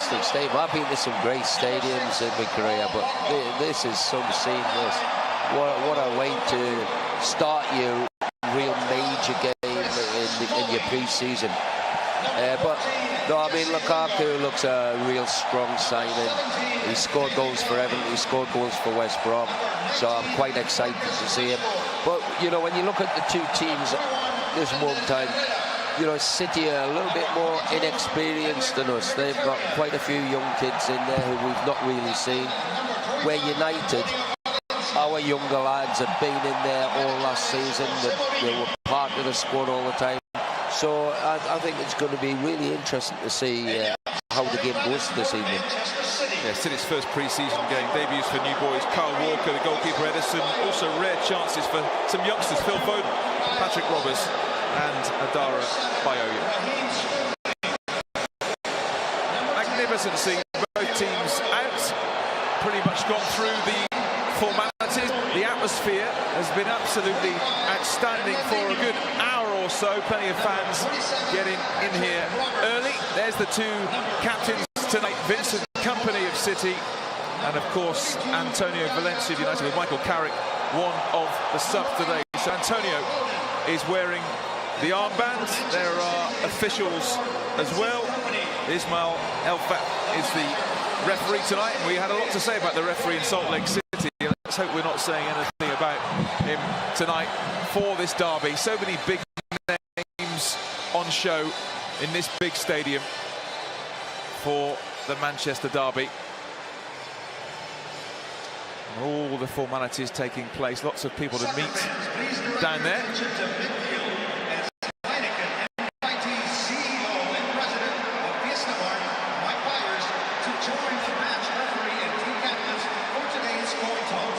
fantastic stadium. I've been to some great stadiums in my career, but this is some seamless. What a way to start your real major game in your pre-season. But no, I mean, Lukaku looks a real strong signing. He scored goals for Everton, he scored goals for West Brom, so I'm quite excited to see him. But you know, when you look at the two teams this one time, you know, City are a little bit more inexperienced than us. They've got quite a few young kids in there who we've not really seen. Where United, our younger lads have been in there all last season. They were part of the squad all the time. So I think it's going to be really interesting to see how the game goes this evening. Yeah, City's first pre-season game, debuts for new boys, Kyle Walker, the goalkeeper Edison, also rare chances for some youngsters, Phil Foden, Patrick Roberts and Adara Bayoya. Magnificent seeing both teams out, pretty much gone through the formalities. The atmosphere has been absolutely outstanding for a good hour or so. Plenty of fans getting in here early. There's the two captains tonight, Vincent Kompany of City, and of course Antonio Valencia of United, with Michael Carrick, one of the subs today. So Antonio is wearing the armband. There are officials as well. Ismail Elfat is the referee tonight. We had a lot to say about the referee in Salt Lake City. Let's hope we're not saying anything about him tonight for this derby. So many big names on show in this big stadium for the Manchester derby. And all the formalities taking place. Lots of people to meet down there.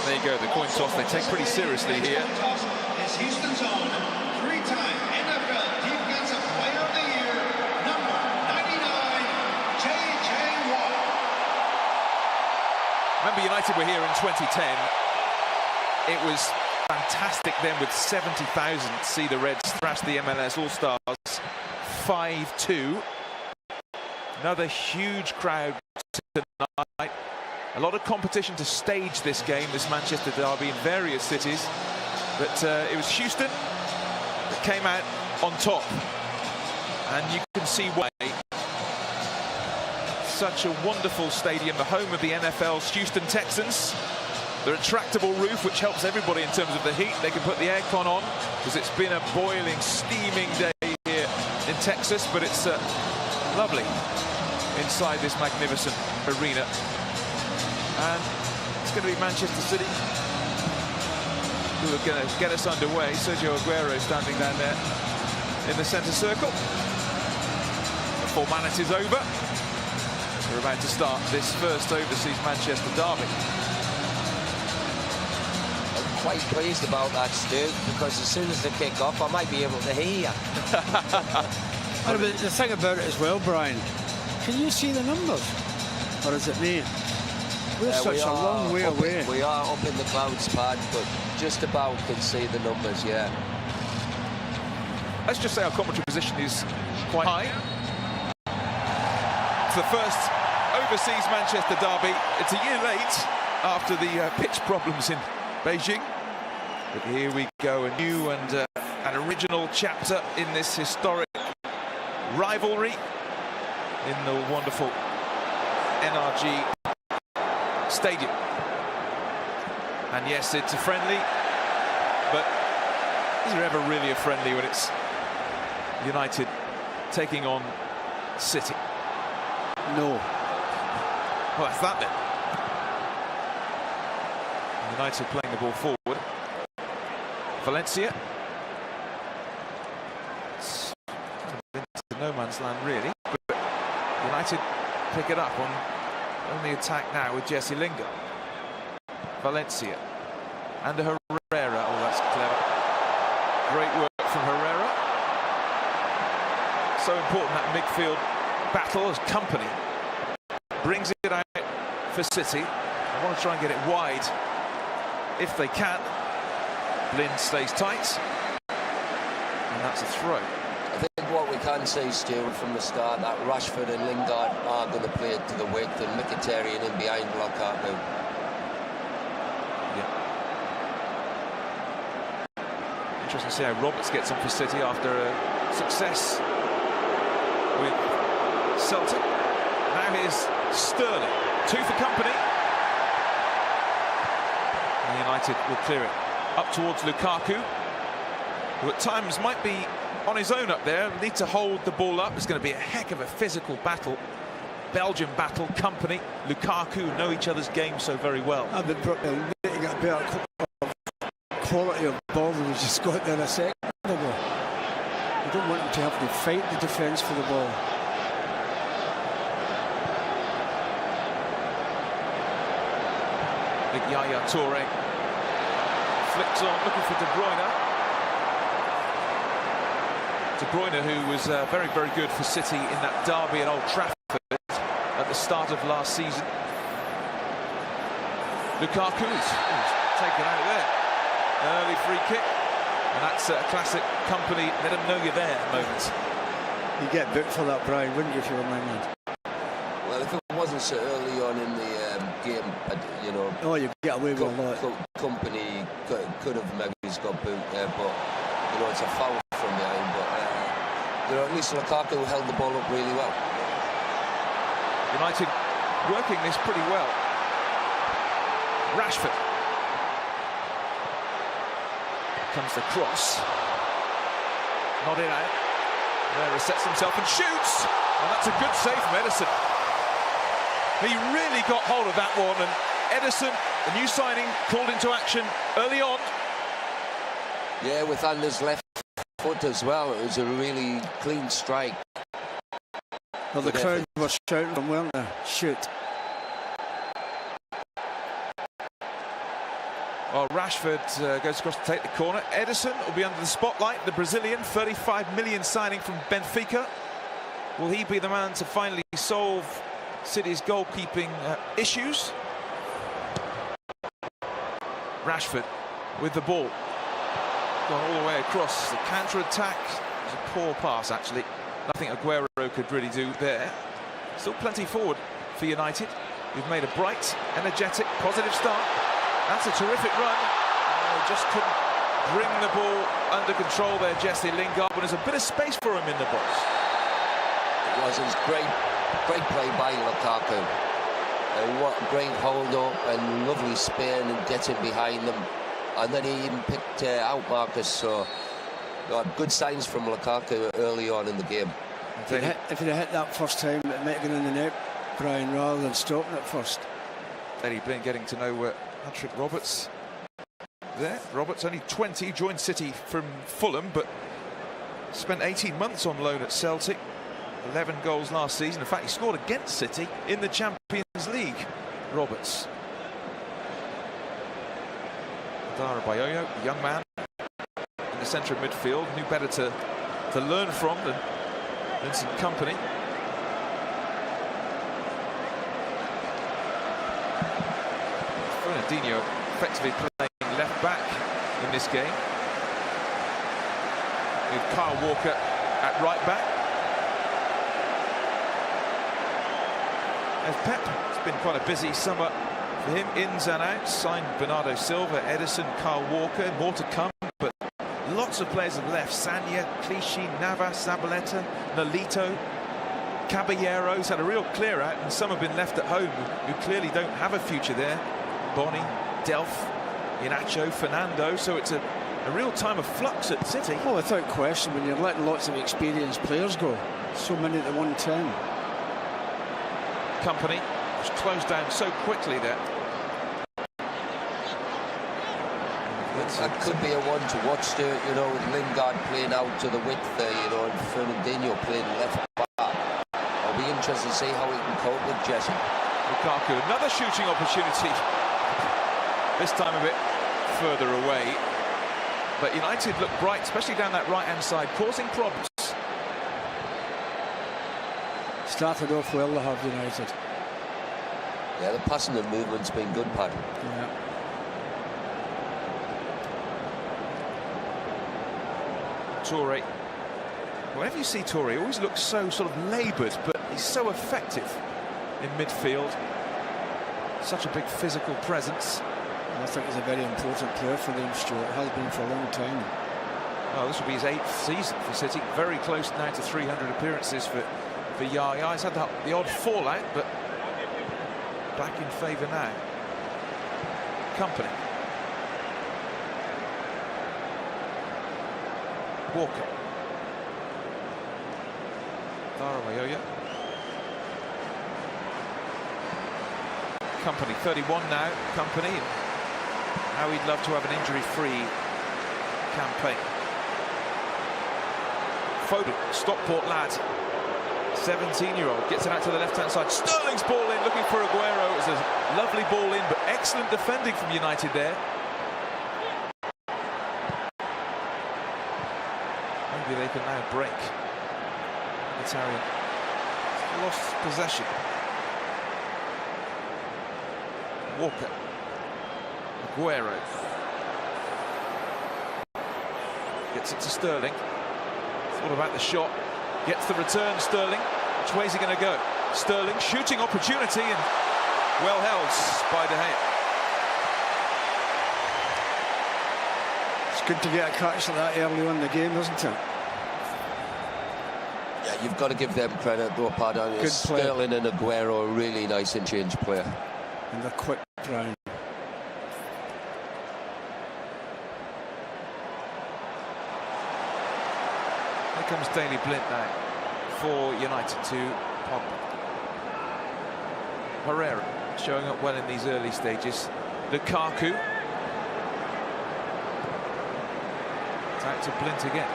There you go, the coin toss they take pretty seriously here. Is Houston's own three-time NFL Defensive Player of the Year, number 99, J.J. Watt. Remember, United were here in 2010. It was fantastic then with 70,000 to see the Reds thrash the MLS All-Stars 5-2. Another huge crowd tonight. A lot of competition to stage this game, this Manchester derby, in various cities. But it was Houston that came out on top. And you can see why. Such a wonderful stadium, the home of the NFL's Houston Texans. The retractable roof, which helps everybody in terms of the heat. They can put the aircon on, because it's been a boiling, steaming day here in Texas. But it's lovely inside this magnificent arena. And it's going to be Manchester City who are going to get us underway. Sergio Aguero standing down there in the centre circle. The formality's over. We're about to start this first overseas Manchester derby. I'm quite pleased about that, Stu, because as soon as they kick off, I might be able to hear you. But the thing about it as well, Brian, can you see the numbers? Or is it me? We're such a long way away. We are up in the clouds, Pad, but just about can see the numbers, yeah. Let's just say our commentary position is quite high. It's the first overseas Manchester derby. It's a year late after the pitch problems in Beijing. But here we go, a new and an original chapter in this historic rivalry in the wonderful NRG Stadium. And yes, it's a friendly, but is there ever really a friendly when it's United taking on City? No. Well, that's that then. United playing the ball forward. Valencia. It's into no man's land really, but United pick it up on the attack now with Jesse Lingard. Valencia and Herrera. Oh, that's clever. Great work from Herrera. So important, that midfield battle, as Kompany brings it out for City. I want to try and get it wide if they can. Blind stays tight, and that's a throw. I think what we can say, Stuart, from the start that Rashford and Lingard are going to play it to the width, and Mkhitaryan in behind Lukaku. Yeah. Interesting to see how Roberts gets on for City after a success with Celtic. Now here's Sterling, 2 for company. And United will clear it up towards Lukaku, who at times might be on his own up there, need to hold the ball up. It's going to be a heck of a physical battle. Belgian battle, company. Lukaku know each other's game so very well. I've been getting a better quality of ball than he's just got there a second ago. You don't want him to have to fight the defence for the ball. Big Yaya Toure flicks on, looking for De Bruyne. De Bruyne, who was very, very good for City in that derby at Old Trafford at the start of last season. Lukaku is taken out there. An early free kick, and that's a classic company, let them know you're there moment. You'd get booked for that, Brian, wouldn't you, if you were my man? Well, if it wasn't so early on in the game, you know... Oh, you get away with a lot. Company could have maybe got booked there, but, you know, it's a foul from behind, but... you know, at least Lukaku held the ball up really well. United working this pretty well. Rashford. Comes the cross. Not in out. There he sets himself and shoots. And that's a good save from Ederson. He really got hold of that one, and Ederson, the new signing, called into action early on. Yeah, with Anders left foot as well. It was a really clean strike. Well, the crowd were shouting from, weren't they? Shoot. Well, Rashford goes across to take the corner. Ederson will be under the spotlight. The Brazilian, 35 million signing from Benfica. Will he be the man to finally solve City's goalkeeping issues? Rashford with the ball. Gone all the way across. The counter-attack. It was a poor pass, actually. Nothing Aguero could really do there. Still plenty forward for United. We've made a bright, energetic, positive start. That's a terrific run. Just couldn't bring the ball under control there, Jesse Lingard, when there's a bit of space for him in the box. It was great play by Lukaku. What a great hold-up and lovely spin and getting behind them. And then he even picked out Marcus, so good signs from Lukaku early on in the game. If he'd hit that first time, it might have been in the net, Brian, rather than stopping it first. Eddie Blin getting to know Patrick Roberts there. Roberts, only 20, joined City from Fulham, but spent 18 months on loan at Celtic. 11 goals last season. In fact, he scored against City in the Champions League. Roberts. Dara Bayoyo, a young man in the centre of midfield, knew better to learn from than some company. Fernandinho effectively playing left back in this game, with Kyle Walker at right back. As Pep, it's been quite a busy summer for him, ins and outs. Signed Bernardo Silva, Ederson, Kyle Walker, more to come, but lots of players have left. Sanya, Clichy, Navas, Zabaleta, Nolito, Caballero's had a real clear out, and some have been left at home who clearly don't have a future there. Boni, Delph, Inacho, Fernando, so it's a real time of flux at City. Oh, without question, when you're letting lots of experienced players go, so many at one time. Company was closed down so quickly there. That could be a one to watch, Stuart, you know, with Lingard playing out to the width there, you know, and Fernandinho playing left back. I'll be interested to see how he can cope with Jesse. Lukaku, another shooting opportunity. This time a bit further away. But United look bright, especially down that right-hand side, causing problems. Started off well, they have, United. Yeah, the passing and movement's been good, Pat. Yeah. Toure Whenever you see Toure, he always looks so sort of laboured, but he's so effective in midfield. Such a big physical presence. I think he's a very important player for them, Stuart. Has been for a long time. Well, this will be his 8th season for City. Very close now to 300 appearances for Yaya. He's had the odd fallout, but back in favour now. Company. Walker. Darawayoya. Company, 31 now. Company. How he'd love to have an injury-free campaign. Foden, Stockport lad, 17-year-old, gets it out to the left-hand side. Sterling's ball in, looking for Aguero. It's a lovely ball in, but excellent defending from United there. Maybe they can now break. Italian lost possession. Walker. Aguero. Gets it to Sterling. What about the shot? Gets the return, Sterling. Which way is he going to go? Sterling, shooting opportunity, and well held by De Gea. It's good to get a catch like that early on in the game, isn't it? Yeah, you've got to give them credit, though, Paddy. Sterling and Aguero, a really nice interchange player. And they're quick round. Here comes Daley Blind now for United to Pogba. Herrera showing up well in these early stages. Lukaku. It's out to Blind again.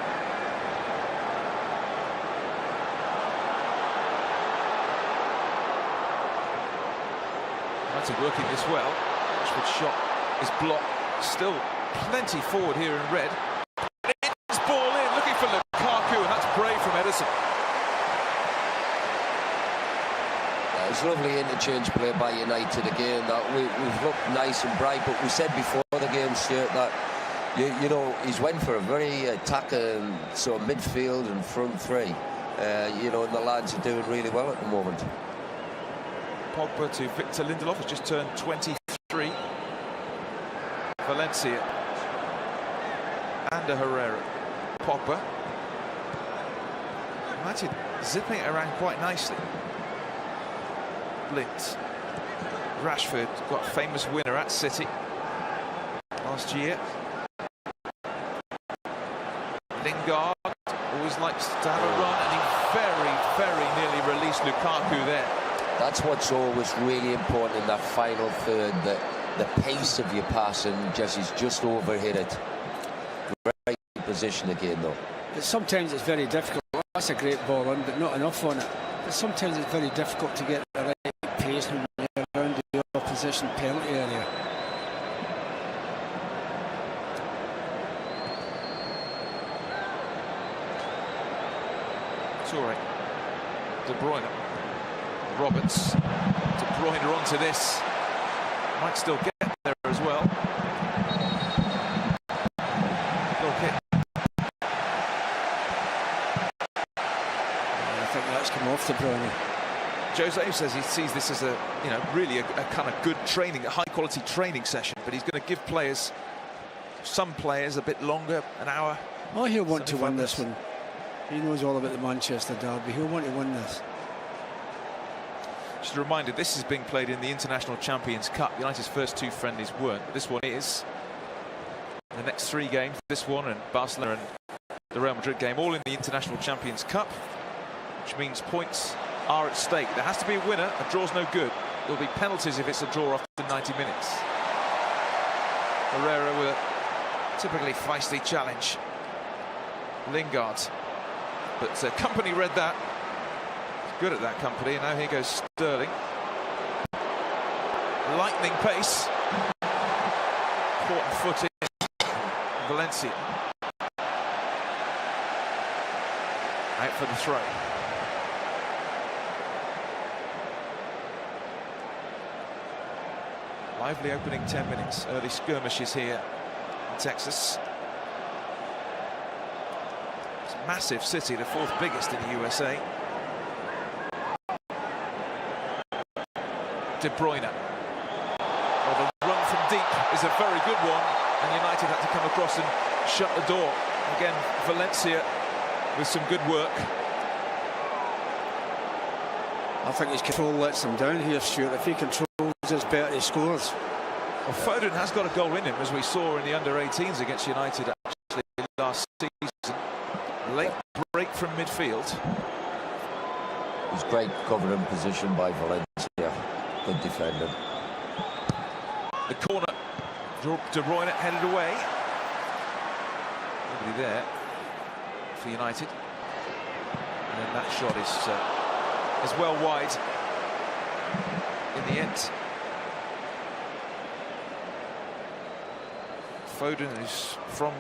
United working this well. Rashford's shot is blocked. Still plenty forward here in red. It's ball in, looking for Lukaku, and that's brave from Ederson. It's lovely interchange play by United again. That we've looked nice and bright, but we said before the game, Stuart, that you know, he's went for a very attacking sort of midfield and front three. You know, and the lads are doing really well at the moment. Pogba to Victor Lindelof, has just turned 23. Valencia. And a Herrera. Pogba. United zipping it around quite nicely. Blind. Rashford, got a famous winner at City last year. Lingard always likes to have a run, and he very, very nearly released Lukaku there. That's what's always really important in that final third, that the pace of your passing just overhit it. Great position again, though. Sometimes it's very difficult. That's a great ball in, but not enough on it. But sometimes it's very difficult to get the right pace when you're around the opposition penalty area. Toure. De Bruyne. Roberts. De Bruyne onto this. Might still get there as well. Goal kick. I think that's come off De Bruyne. Jose says he sees this as a, you know, really a kind of good training, a high-quality training session, but he's going to give players, some players, a bit longer, an hour. Oh, he'll want to win this one. He knows all about the Manchester derby. He'll want to win this. Just a reminder, this is being played in the International Champions Cup. United's first two friendlies weren't, but this one is. The next three games, this one and Barcelona and the Real Madrid game, all in the International Champions Cup, which means points are at stake. There has to be a winner. A draw's no good. There'll be penalties if it's a draw after 90 minutes. Herrera with a typically feisty challenge. Lingard. But Company read that. Good at that, Company. And now here goes Sterling. Lightning pace. Important foot in. Valencia. Out for the throw. Lively opening 10 minutes. Early skirmishes here in Texas. Some massive city, the fourth biggest in the USA. De Bruyne. Well, the run from deep is a very good one, and United had to come across and shut the door. Again, Valencia with some good work. I think his control lets him down here, Stuart. If he controls his better, he scores. Well, Foden has got a goal in him, as we saw in the under-18s against United actually last season. Late break from midfield. It was great covering position by Valencia. Good defender. The corner. De Bruyne headed away. Nobody there for United. And then that shot is well wide in the end. Foden is from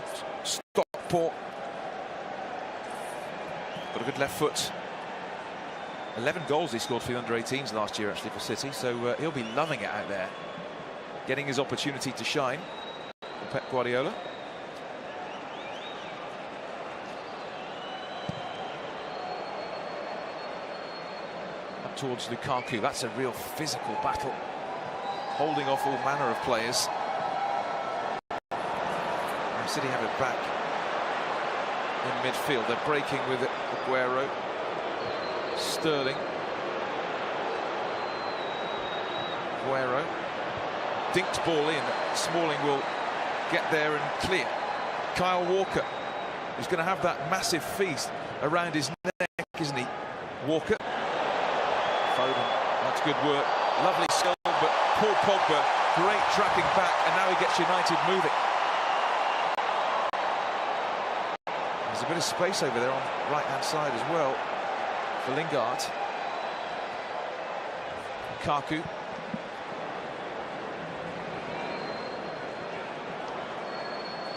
Stockport. Got a good left foot. 11 goals he scored for the under-18s last year, actually, for City. So he'll be loving it out there. Getting his opportunity to shine for Pep Guardiola. Up towards Lukaku. That's a real physical battle. Holding off all manner of players. City have it back in midfield. They're breaking with it. Aguero, Sterling, Aguero, dinked ball in. Smalling will get there and clear. Kyle Walker, who's going to have that massive feast around his neck, isn't he? Walker, Foden, that's good work. Lovely skill, but Paul Pogba, great tracking back, and now he gets United moving. There's a bit of space over there on the right-hand side as well for Lingard. Lukaku.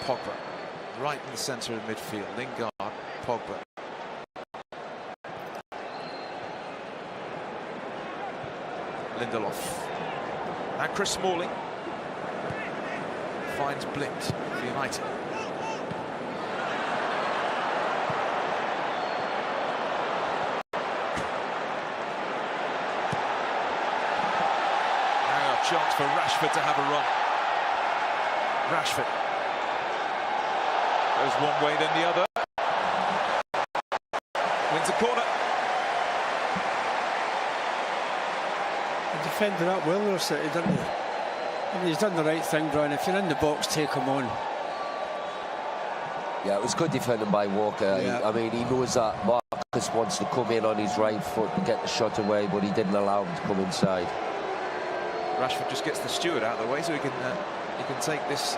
Pogba, right in the centre of midfield. Lingard, Pogba. Lindelof. And Chris Smalling finds Blind for United. Chance for Rashford to have a run. Rashford goes one way then the other. Wins a corner. He defended that well there, City, didn't he? I mean, he's done the right thing, Brian. If you're in the box, take him on. Yeah, it was good defending by Walker. Yeah. I mean, he knows that Marcus wants to come in on his right foot and get the shot away, but he didn't allow him to come inside. Rashford just gets the steward out of the way so he can take this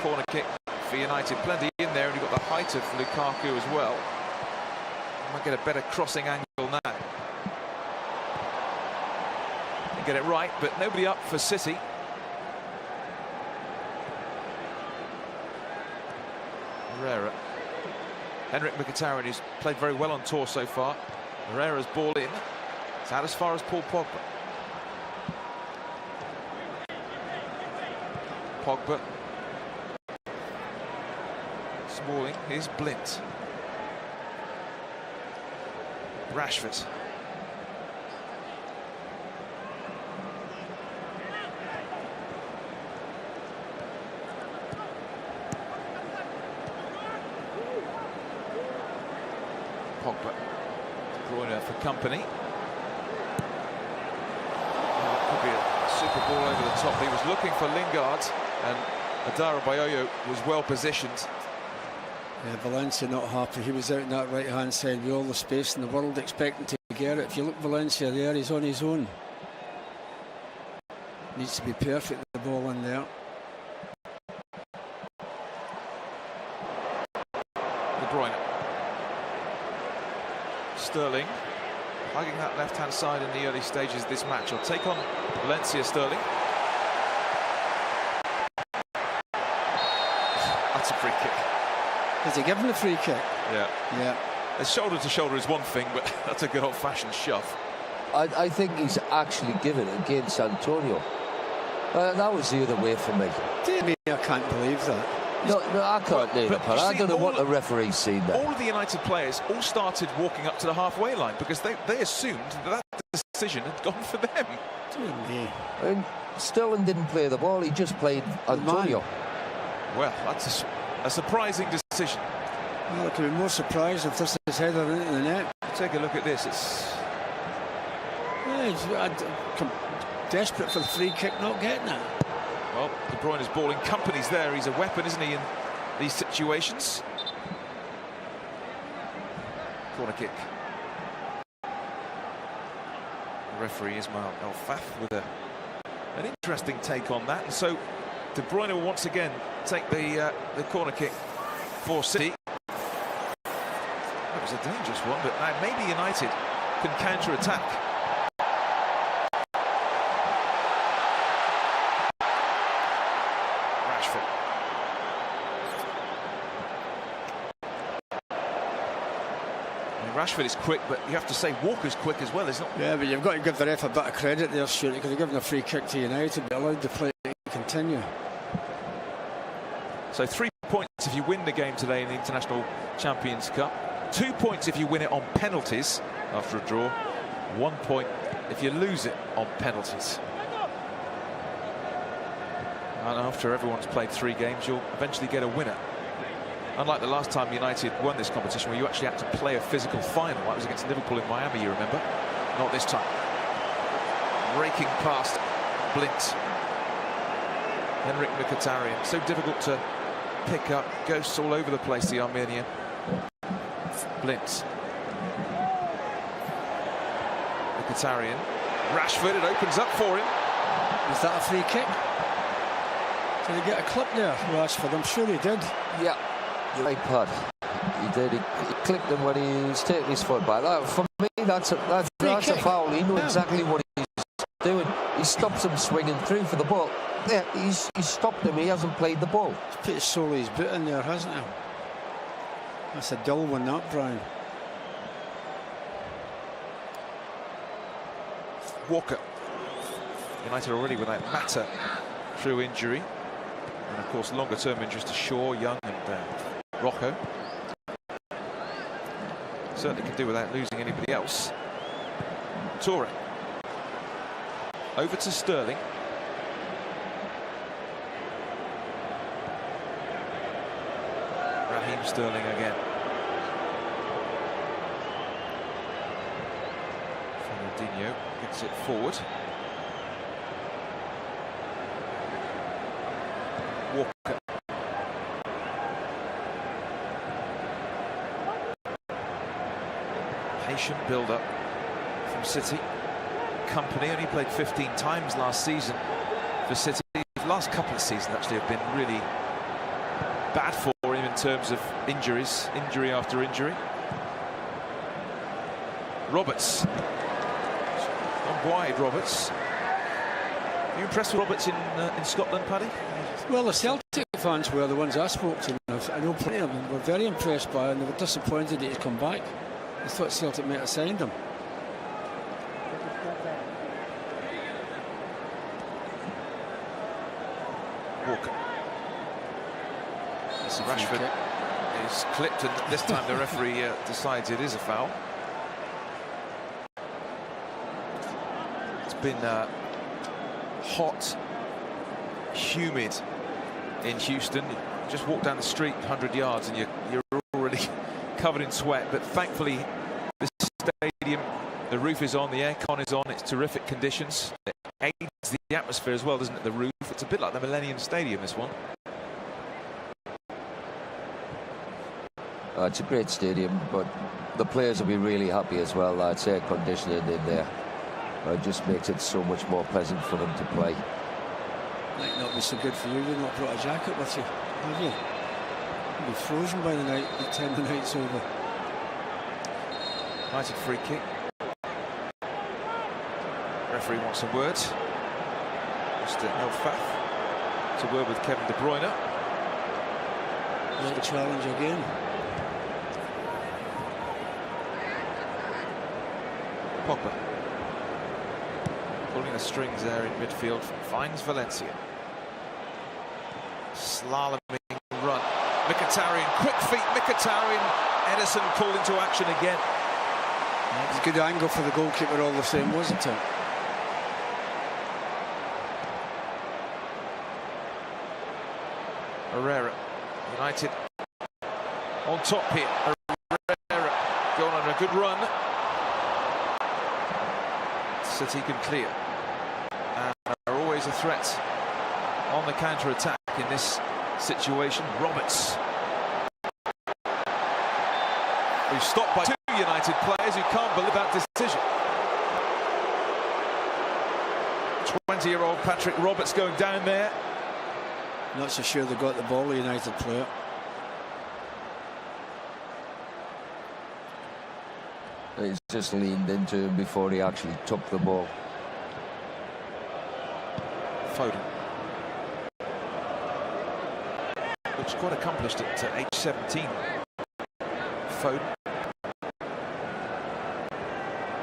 corner kick for United. Plenty in there, and you've got the height of Lukaku as well. Might get a better crossing angle now. They get it right, but nobody up for City. Herrera. Henrik Mkhitaryan, who's played very well on tour so far. Herrera's ball in. It's out as far as Paul Pogba. Pogba. Smalling, here's Blind. Rashford. Pogba. De Bruyne for company. Could be a super ball over the top. He was looking for Lingard, and Adara Bayoyo was well positioned. Yeah, Valencia not happy. He was out in that right-hand side with all the space in the world, expecting to get it. If you look Valencia there, he's on his own. Needs to be perfect, the ball in there. De Bruyne. Sterling, hugging that left-hand side in the early stages of this match. I'll take on Valencia. Sterling. That's a free kick. Has he given the free kick? Yeah. Yeah. Shoulder to shoulder is one thing, but that's a good old-fashioned shove. I think he's actually given it against Antonio. That was the other way for me. Dear me, I can't believe that. No, I can't name it. I don't know what the referee's seen there. All of the United players all started walking up to the halfway line because they assumed that decision had gone for them. And Sterling didn't play the ball, he just played Antonio. Well, that's a surprising decision. Well, I could be more surprised if this is headed into the net. Take a look at this. I'm desperate for the free kick, not getting it. Well, De Bruyne is balling companies there. He's a weapon, isn't he, in these situations? Corner kick. The referee Ismail El Fath with an interesting take on that. And so De Bruyne will once again take the corner kick for City. That was a dangerous one, but now maybe United can counter-attack. Rashford is quick, but you have to say Walker's quick as well, isn't it? Yeah, but you've got to give the ref a bit of credit there, Stuart. He could have given a free kick to United, but allowed the play to continue. So 3 points if you win the game today in the International Champions Cup. 2 points if you win it on penalties after a draw. 1 point if you lose it on penalties. And after everyone's played 3 games, you'll eventually get a winner. Unlike the last time United won this competition, where you actually had to play a physical final. That was against Liverpool in Miami, you remember? Not this time. Raking past Blint. Henrik Mkhitaryan. So difficult to pick up. Ghosts all over the place, the Armenian. Blint. Mkhitaryan. Rashford, it opens up for him. Was that a free kick? Did he get a clip there, Rashford? I'm sure he did. Yeah. Right, Pat. He did. He clipped him when he was taking his foot back. For me, that's a foul. He knows exactly what he's doing. He stops him swinging through for the ball. Yeah, he's stopped him. He hasn't played the ball. He's put his sole of his boot in there, hasn't he? That's a dull one, that, Brian. Walker. United already without Mata through injury. And, of course, longer-term injuries to Shaw, Young and Rocco. Certainly can do without losing anybody else. Toure. Over to Sterling. Raheem Sterling again. Fernandinho gets it forward. Walker. Patient build-up from City. Company only played 15 times last season for City. The last couple of seasons actually have been really bad for him in terms of injuries, injury after injury. Roberts. Gone wide, Roberts. Are you impressed with Roberts in Scotland, Paddy? Well, the Celtic fans were the ones I spoke to. I know plenty of them were very impressed by him, and they were disappointed that he'd come back. I thought Celtic might have signed him. Walker. Rashford is clipped, and this time the referee decides it is a foul. It's been hot, humid in Houston. You just walk down the street 100 yards and you're already covered in sweat, but thankfully this stadium, the roof is on, the aircon is on, it's terrific conditions. It aids the atmosphere as well, doesn't it, the roof? It's a bit like the Millennium Stadium, this one. It's a great stadium, but the players will be really happy as well. It's air conditioning in there. It just makes it so much more pleasant for them to play. Might not be so good for you. You've not brought a jacket with you, have you? You'll be frozen by the time the night's over. United free kick. Referee wants a word. Mr. El Fath to word with Kevin De Bruyne. Great challenge again. Pogba pulling the strings there in midfield, finds Valencia. Slaloming run Mkhitaryan, quick feet, Mkhitaryan. Ederson called into action again. It was a good angle for the goalkeeper all the same, wasn't it? Herrera, United on top here. Herrera going on a good run. City can clear. And are always a threat on the counter-attack in this situation. Roberts, who's stopped by two United players who can't believe that decision. 20-year-old Patrick Roberts going down there. Not so sure they got the ball, the United player. He's just leaned into him before he actually took the ball. Foden looks quite accomplished at age 17. Foden.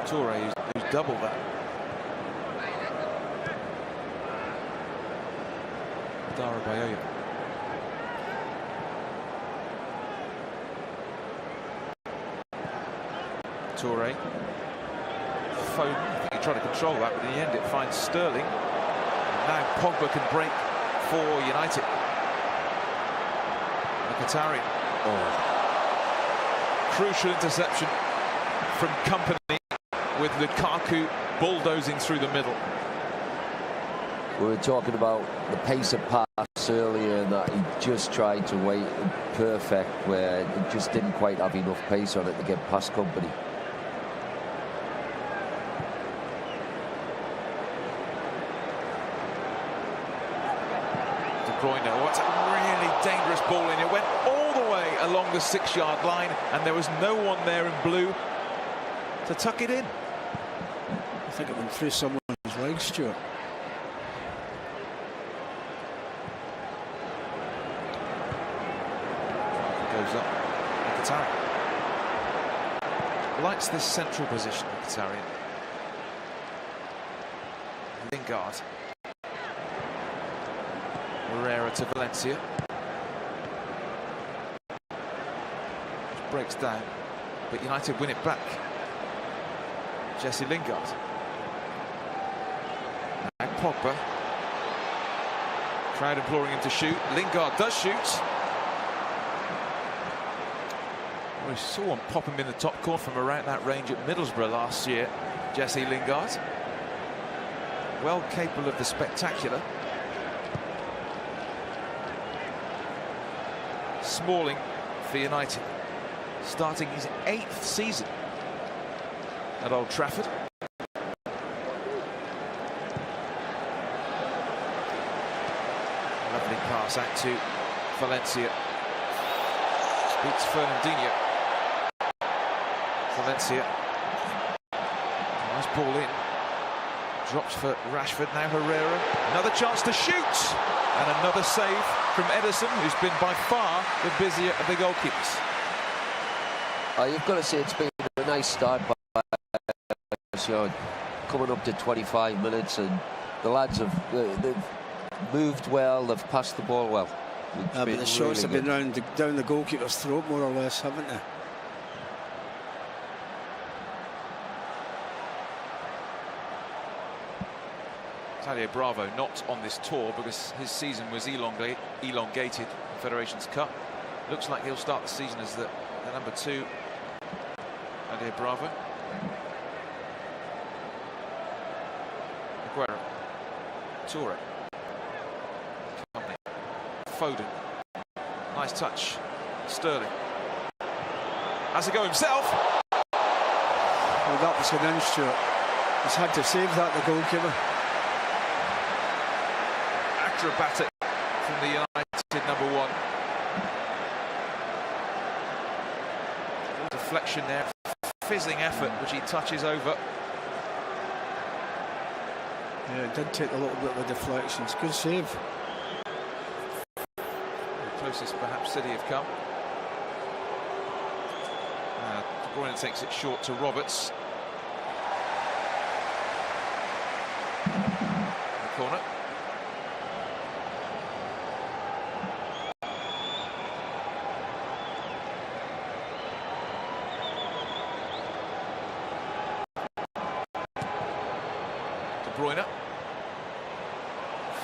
Toure, who's double that. Darabayoyo. Toure. Foden. I think he tried to control that, but in the end it finds Sterling. And now Pogba can break for United. Mkhitaryan. Oh. Crucial interception from Company with Lukaku bulldozing through the middle. We were talking about the pace of pass earlier, and that he just tried to wait perfect, where it just didn't quite have enough pace on it to get past Company. De Bruyne, what's a really dangerous ball in. It went all the way along the 6-yard line, and there was no one there in blue to tuck it in. I think it went through someone's legs, Stuart. Goes up. Mkhitaryan likes this central position. Mkhitaryan. Lingard. Herrera to Valencia. Which breaks down, but United win it back. Jesse Lingard. Now Pogba. Crowd imploring him to shoot. Lingard does shoot. We saw him pop him in the top corner from around that range at Middlesbrough last year. Jesse Lingard. Well capable of the spectacular. Smalling for United, starting his 8th season at Old Trafford. Lovely pass out to Valencia. Beats Fernandinho. Valencia. Nice ball in. Drops for Rashford. Now Herrera. Another chance to shoot. And another save from Ederson, who's been by far the busier of the goalkeepers. You've got to say it's been a nice start by coming up to 25 minutes, and the lads have they've moved well, they've passed the ball well. But the shots have been down the goalkeeper's throat, more or less, haven't they? Talia Bravo not on this tour because his season was elongated in Federations Cup. Looks like he'll start the season as the number 2. Talia Bravo. Aguero. Toure. Foden. Nice touch. Sterling. Has to go himself. Well, that was an inch, Stuart. He's had to save that, the goalkeeper. Acrobatic from the United number 1. Deflection there, fizzing effort which he touches over. Yeah, it did take a little bit of a deflection. It's a good save. The closest perhaps City have come. De Bruyne takes it short to Roberts. The corner. Bruyne.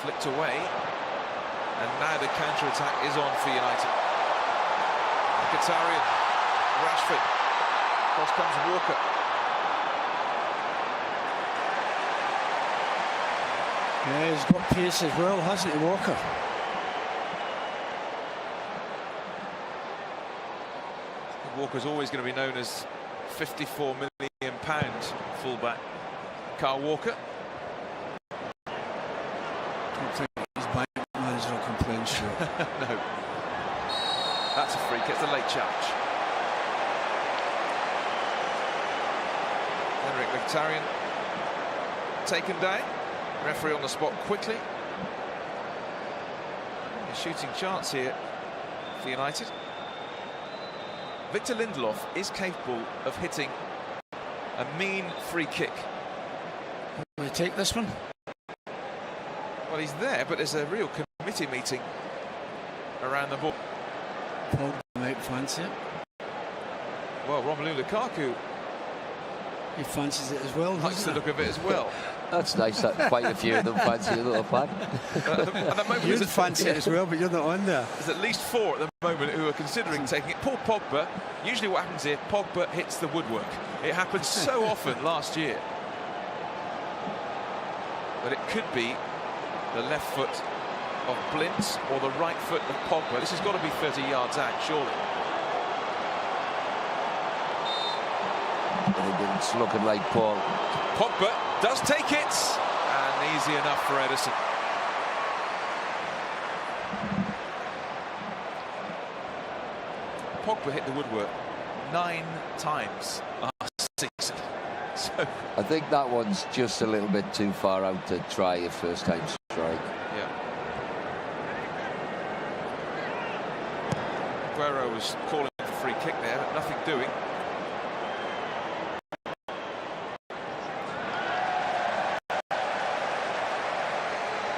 Flicked away. And now the counter-attack is on for United. Mkhitaryan, Rashford. Cross comes Walker. Yeah, he's got pace as well, hasn't he, Walker? Walker's always going to be known as £54 million fullback. Kyle Walker. Don't think his bank manager will complain, sure. No. That's a free kick. It's a late challenge. Henrik Mkhitaryan taken down. Referee on the spot quickly. A shooting chance here for United. Victor Lindelof is capable of hitting a mean free kick. Will he take this one? Well, he's there, but there's a real committee meeting around the ball. Pogba might fancy it. Well, Romelu Lukaku He fancies it as well, likes the look of it as well. That's nice that quite a few of them fancy a little pad. At the moment, You'd fancy it as well, but you're not on there. There's at least 4 at the moment who are considering taking it. Paul Pogba, usually what happens here, Pogba hits the woodwork. It happened so often last year. But it could be the left foot of Blint or the right foot of Pogba. This has got to be 30 yards out, surely. It's looking like Paul. Pogba does take it, and easy enough for Ederson. Pogba hit the woodwork 9 times last season. So I think that one's just a little bit too far out to try a first-time strike. yeah. Aguero was calling for free kick there, but nothing doing.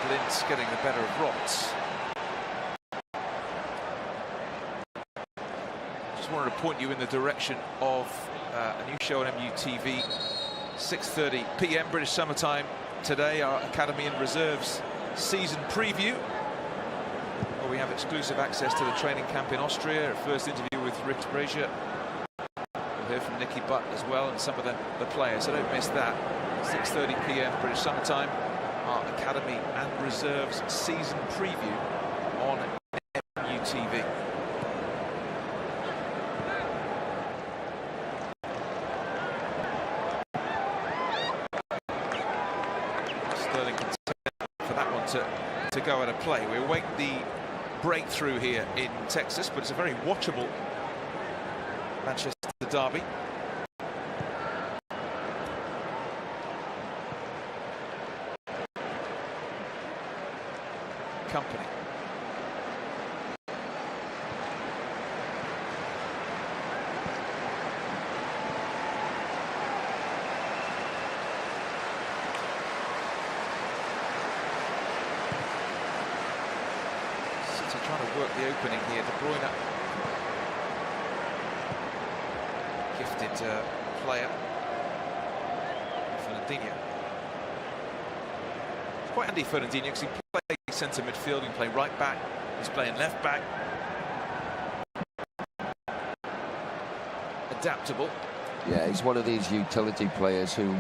Blint's getting the better of Roberts. Just wanted to point you in the direction of a new show on MUTV, 6:30 PM British Summertime. Today, our Academy and Reserves season preview, where we have exclusive access to the training camp in Austria. A first interview with Rich Brazier. We'll hear from Nicky Butt as well and some of the players, so don't miss that. 6:30 PM British Summertime, our Academy and Reserves season preview on MUTV. Sterling for that one to go out of play. We await the breakthrough here in Texas, but it's a very watchable Manchester derby. Company. City trying to work the opening here. De Bruyne, gifted player. Fernandinho. It's quite handy, Fernandinho, because he plays centre midfield, he can play right back, he's playing left back. Adaptable. Yeah, he's one of these utility players who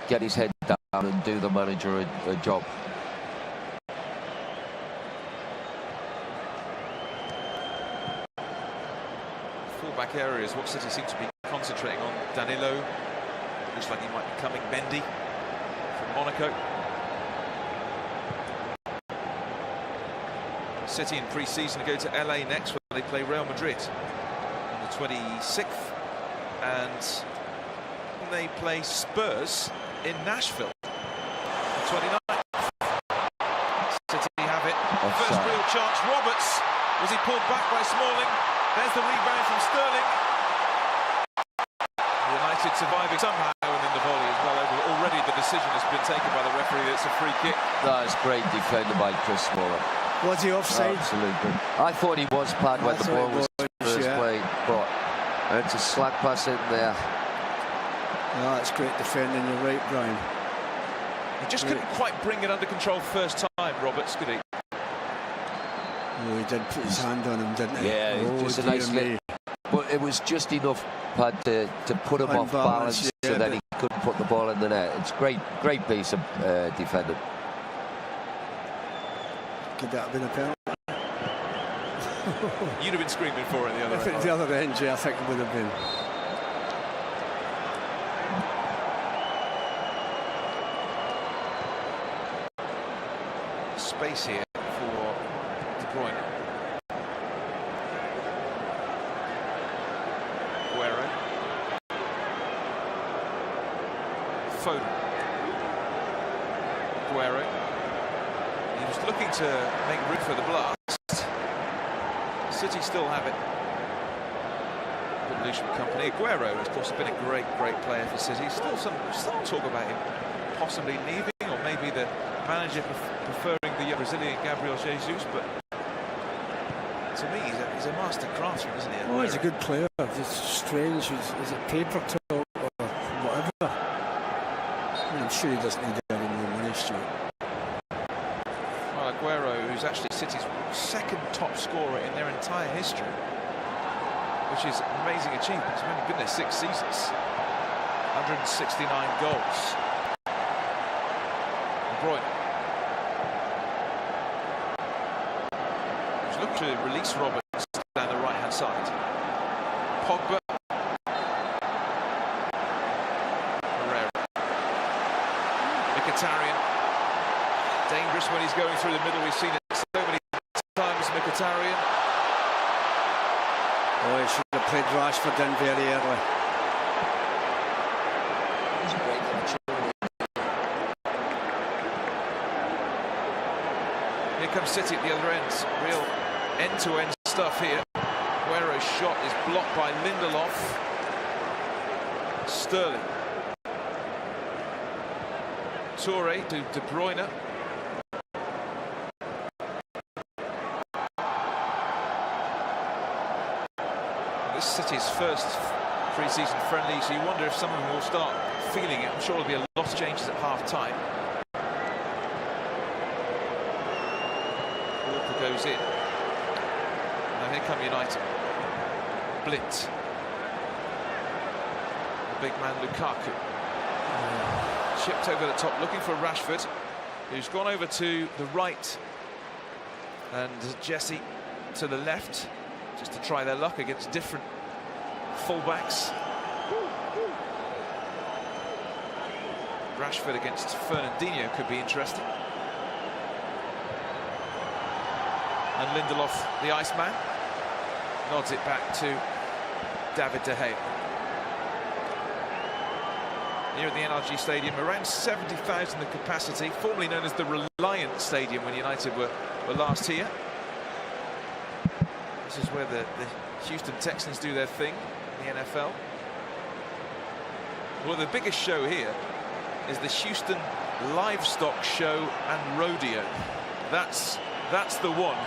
get his head down and do the manager a job. Full-back areas, what City seem to be concentrating on. Danilo, looks like he might be coming. Mendy from Monaco. City in pre-season go to LA next, where they play Real Madrid on the 26th, and they play Spurs in Nashville on the 29th. City have it. Offside. First real chance. Roberts, was he pulled back by Smalling? There's the rebound from Sterling. United surviving somehow, and then the volley is well over. Already the decision has been taken by the referee that it's a free kick. That is great defended by Chris Smalling. Was he offside? Absolutely. I thought he was pad when the ball was first played, but it's a slack pass in there. No, that's great defending, you're right, Brian. He just couldn't quite bring it under control first time, Roberts, could he? Oh, he did put his hand on him, didn't he? Yeah, just a nice little. But it was just enough to put him off balance, so that he couldn't put the ball in the net. It's great piece of defending. Could that have been a penalty? You'd have been screaming for it the other end. If it's the other end, yeah, I think it would have been. Space here for De Bruyne. Aguero. Foden. Aguero. He was looking to make room for the blast. City still have it. Good Lucian company. Aguero, of course, has been a great player for City. Still some talk about him possibly leaving, or maybe the manager preferring the Brazilian Gabriel Jesus, but to me, he's a master craftsman, isn't he? Oh, he's a good player. It's strange. Is it paper talk or whatever? I'm sure he doesn't need any more money, Stuart. Well, Aguero, who's actually City's second top scorer in their entire history, which is an amazing achievement. He's only been there 6 seasons, 169 goals. De Bruyne. Look to release Roberts down the right-hand side. Pogba. Herrera. Mkhitaryan. Dangerous when he's going through the middle. We've seen it so many times, Mkhitaryan. Oh, he should have played Rashford in very early. Here comes City at the other end. Real end-to-end stuff here. Aguero's shot is blocked by Lindelof. Sterling. Toure to De Bruyne. This is City's first pre-season friendly, so you wonder if some of them will start feeling it. I'm sure there'll be a lot of changes at half-time. Goes in. Now here come United. Blitz. The big man Lukaku. Chipped over the top, looking for Rashford, who's gone over to the right, and Jesse to the left, just to try their luck against different fullbacks. Rashford against Fernandinho could be interesting. And Lindelof, the Iceman, nods it back to David De Gea. Here at the NRG Stadium, around 70,000 the capacity, formerly known as the Reliant Stadium when United were last here. This is where the Houston Texans do their thing in the NFL. Well, the biggest show here is the Houston Livestock Show and Rodeo. That's the one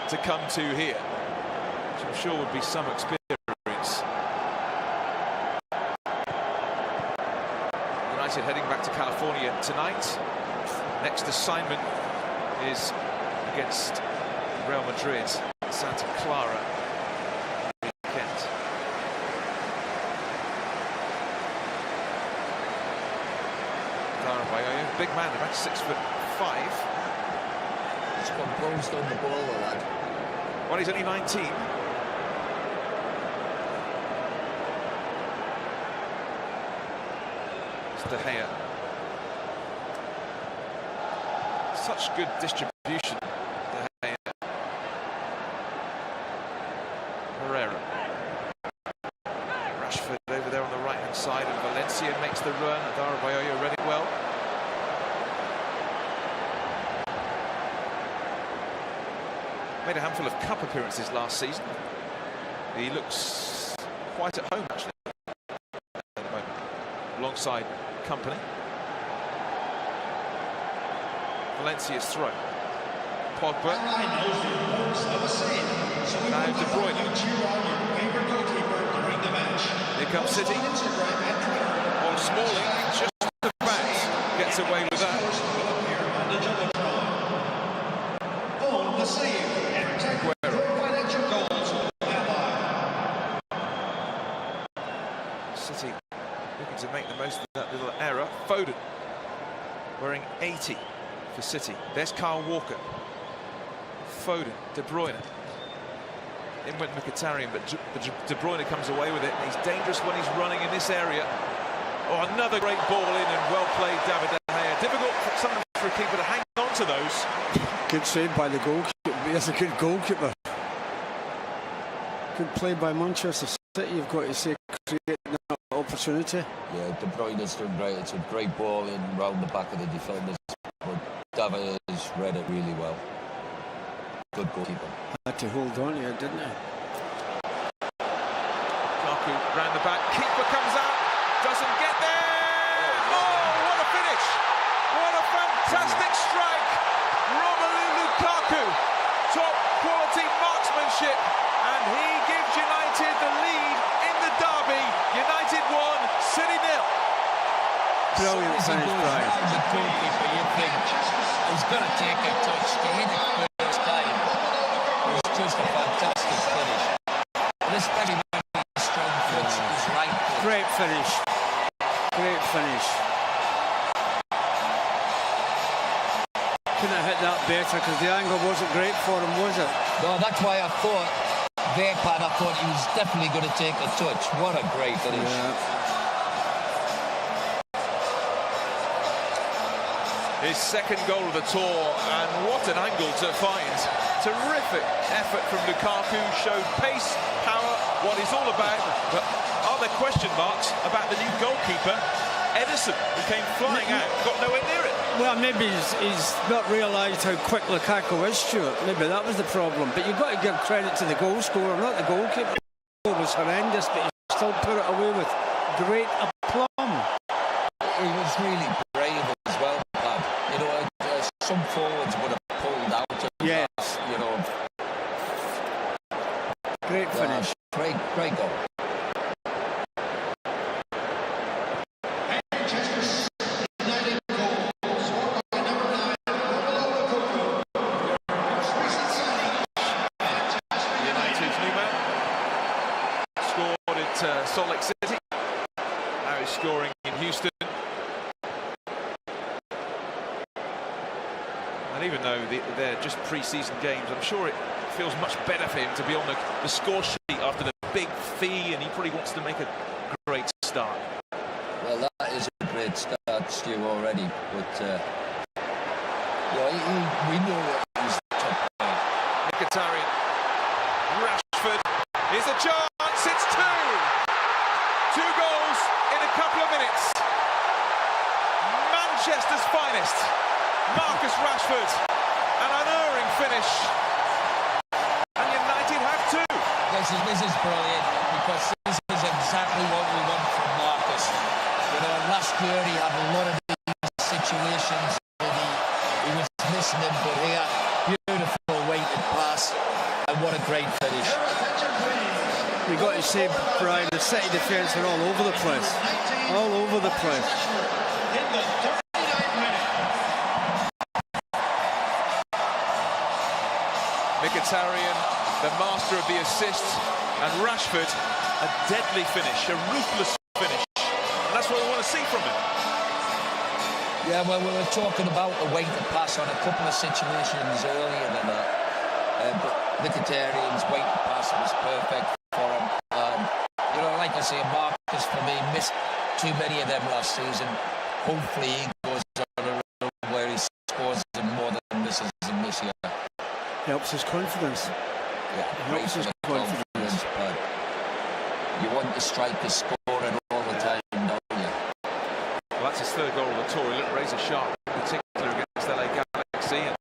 to come to here, which I'm sure would be some experience. United heading back to California tonight. Next assignment is against Real Madrid, Santa Clara. Weekend. Big man, about 6'5". Composed on the ball, the lad. Well, he's only 19. It's De Gea. Such good distribution, De Gea. Herrera. Rashford over there on the right-hand side, and Valencia makes the run. Adarabioyo read it well. Made a handful of cup appearances last season. He looks quite at home, actually, at the moment, alongside company. Valencia's throw. Pogba. Now De Bruyne. Here comes City. On Smalling, just about gets away with that. looking to make the most of that little error. Foden wearing 80 for City. There's Kyle Walker. Foden, De Bruyne. In went Mkhitaryan, but De Bruyne comes away with it. He's dangerous when he's running in this area. Oh, another great ball in, and well played, David De Gea. Difficult sometimes for a keeper to hang on to those. Good save by the goalkeeper. He's a good goalkeeper. Good play by Manchester City, you've got to say, creating that opportunity. Yeah, De Bruyne's done great. It's a great ball in round the back of the defenders, but David has read it really well. Good goalkeeper. Had to hold on to it, didn't he? Lukaku round the back, keeper comes out, doesn't get there. Oh, what a finish! What a fantastic strike! Romelu Lukaku, top quality marksmanship, and he gives United the lead in the derby. United 1, City 0. Brilliant finish, Brian. The goalkeeper, you think he's going to take a touch to hit it first time. It's just a fantastic finish. This very strong foot is right. Great finish. Great finish. Couldn't have hit that better because the angle wasn't great for him, was it? No, that's why I thought I thought he was definitely going to take a touch. What a great finish. Yeah. His second goal of the tour, and what an angle to find. Terrific effort from Lukaku, showed pace, power, what he's all about. But are there question marks about the new goalkeeper, Edison, who came flying out, got nowhere near it? Well, maybe he's not realised how quick Lukaku is, Stuart. Maybe that was the problem. But you've got to give credit to the goal scorer, not the goalkeeper. The goal was horrendous, but he still put it away with great aplomb. He was really brave as well, Pat. You know, some forwards would have pulled out of yes. that, you know. Great finish. Great goal. Salt Lake City. Now he's scoring in Houston. And even though they're just pre-season games, I'm sure it feels much better for him to be on the score sheet after the big fee, and he probably wants to make a great start. Well, that is a great start, Stu, already. But we know he's the top player. Mkhitaryan. Rashford. Here's a chance. It's 2. 2 goals in a couple of minutes. Manchester's finest, Marcus Rashford, an unerring finish. And United have 2. This is brilliant, because this is exactly what we want from Marcus. You know, last year he had a lot of these situations where he was missing them, but here, beautiful weighted pass, and what a great finish. You've got to say, Brian, the City defence are all over the place. All over the place. Mkhitaryan, the master of the assist, and Rashford, a deadly finish, a ruthless finish. And that's what we want to see from him. Yeah, well, we were talking about the weighted pass on a couple of situations earlier than that. But Mkhitaryan's weighted pass was perfect for him. You know, like I say, Marcus, for me, missed too many of them last season. Hopefully he goes on a run where he scores them more than misses them this year. Helps his confidence. Yeah, helps his confidence. But you want the striker scoring all the time, don't you? Well, that's his 3rd goal of the tour. He looked razor sharp, in particular against LA Galaxy. And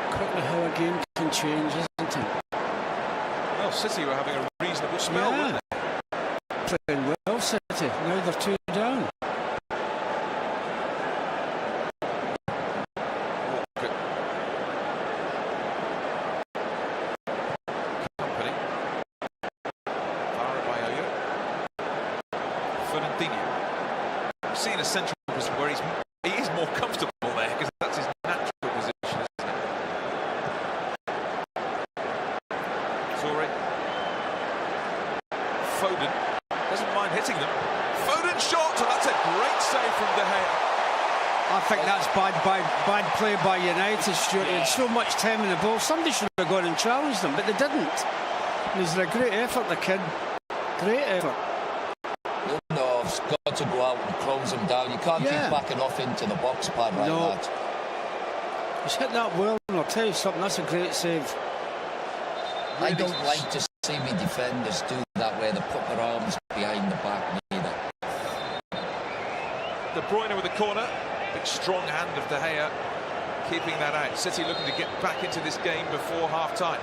quickly how a game can change, isn't it? Well, City were having a reasonable spell, weren't they? Playing well, City. Now they're 2 down. Company. Farabayo. Fernandinho. We've seen a central position where he is more comfortable there, because that's his natural position, isn't it? Sorry. Foden I think that's bad play by United, Stuart. He had so much time in the ball. Somebody should have gone and challenged them, but they didn't. And he's a great effort, the kid. Great effort. Lindelof's got to go out and close him down. You can't keep backing off into the box pad like that. He's hit that well, and I'll tell you something, that's a great save. Really? I don't like to see me defenders do that where they put their arms behind the back neither. De Bruyne with the corner. Big strong hand of De Gea keeping that out. City looking to get back into this game before half-time.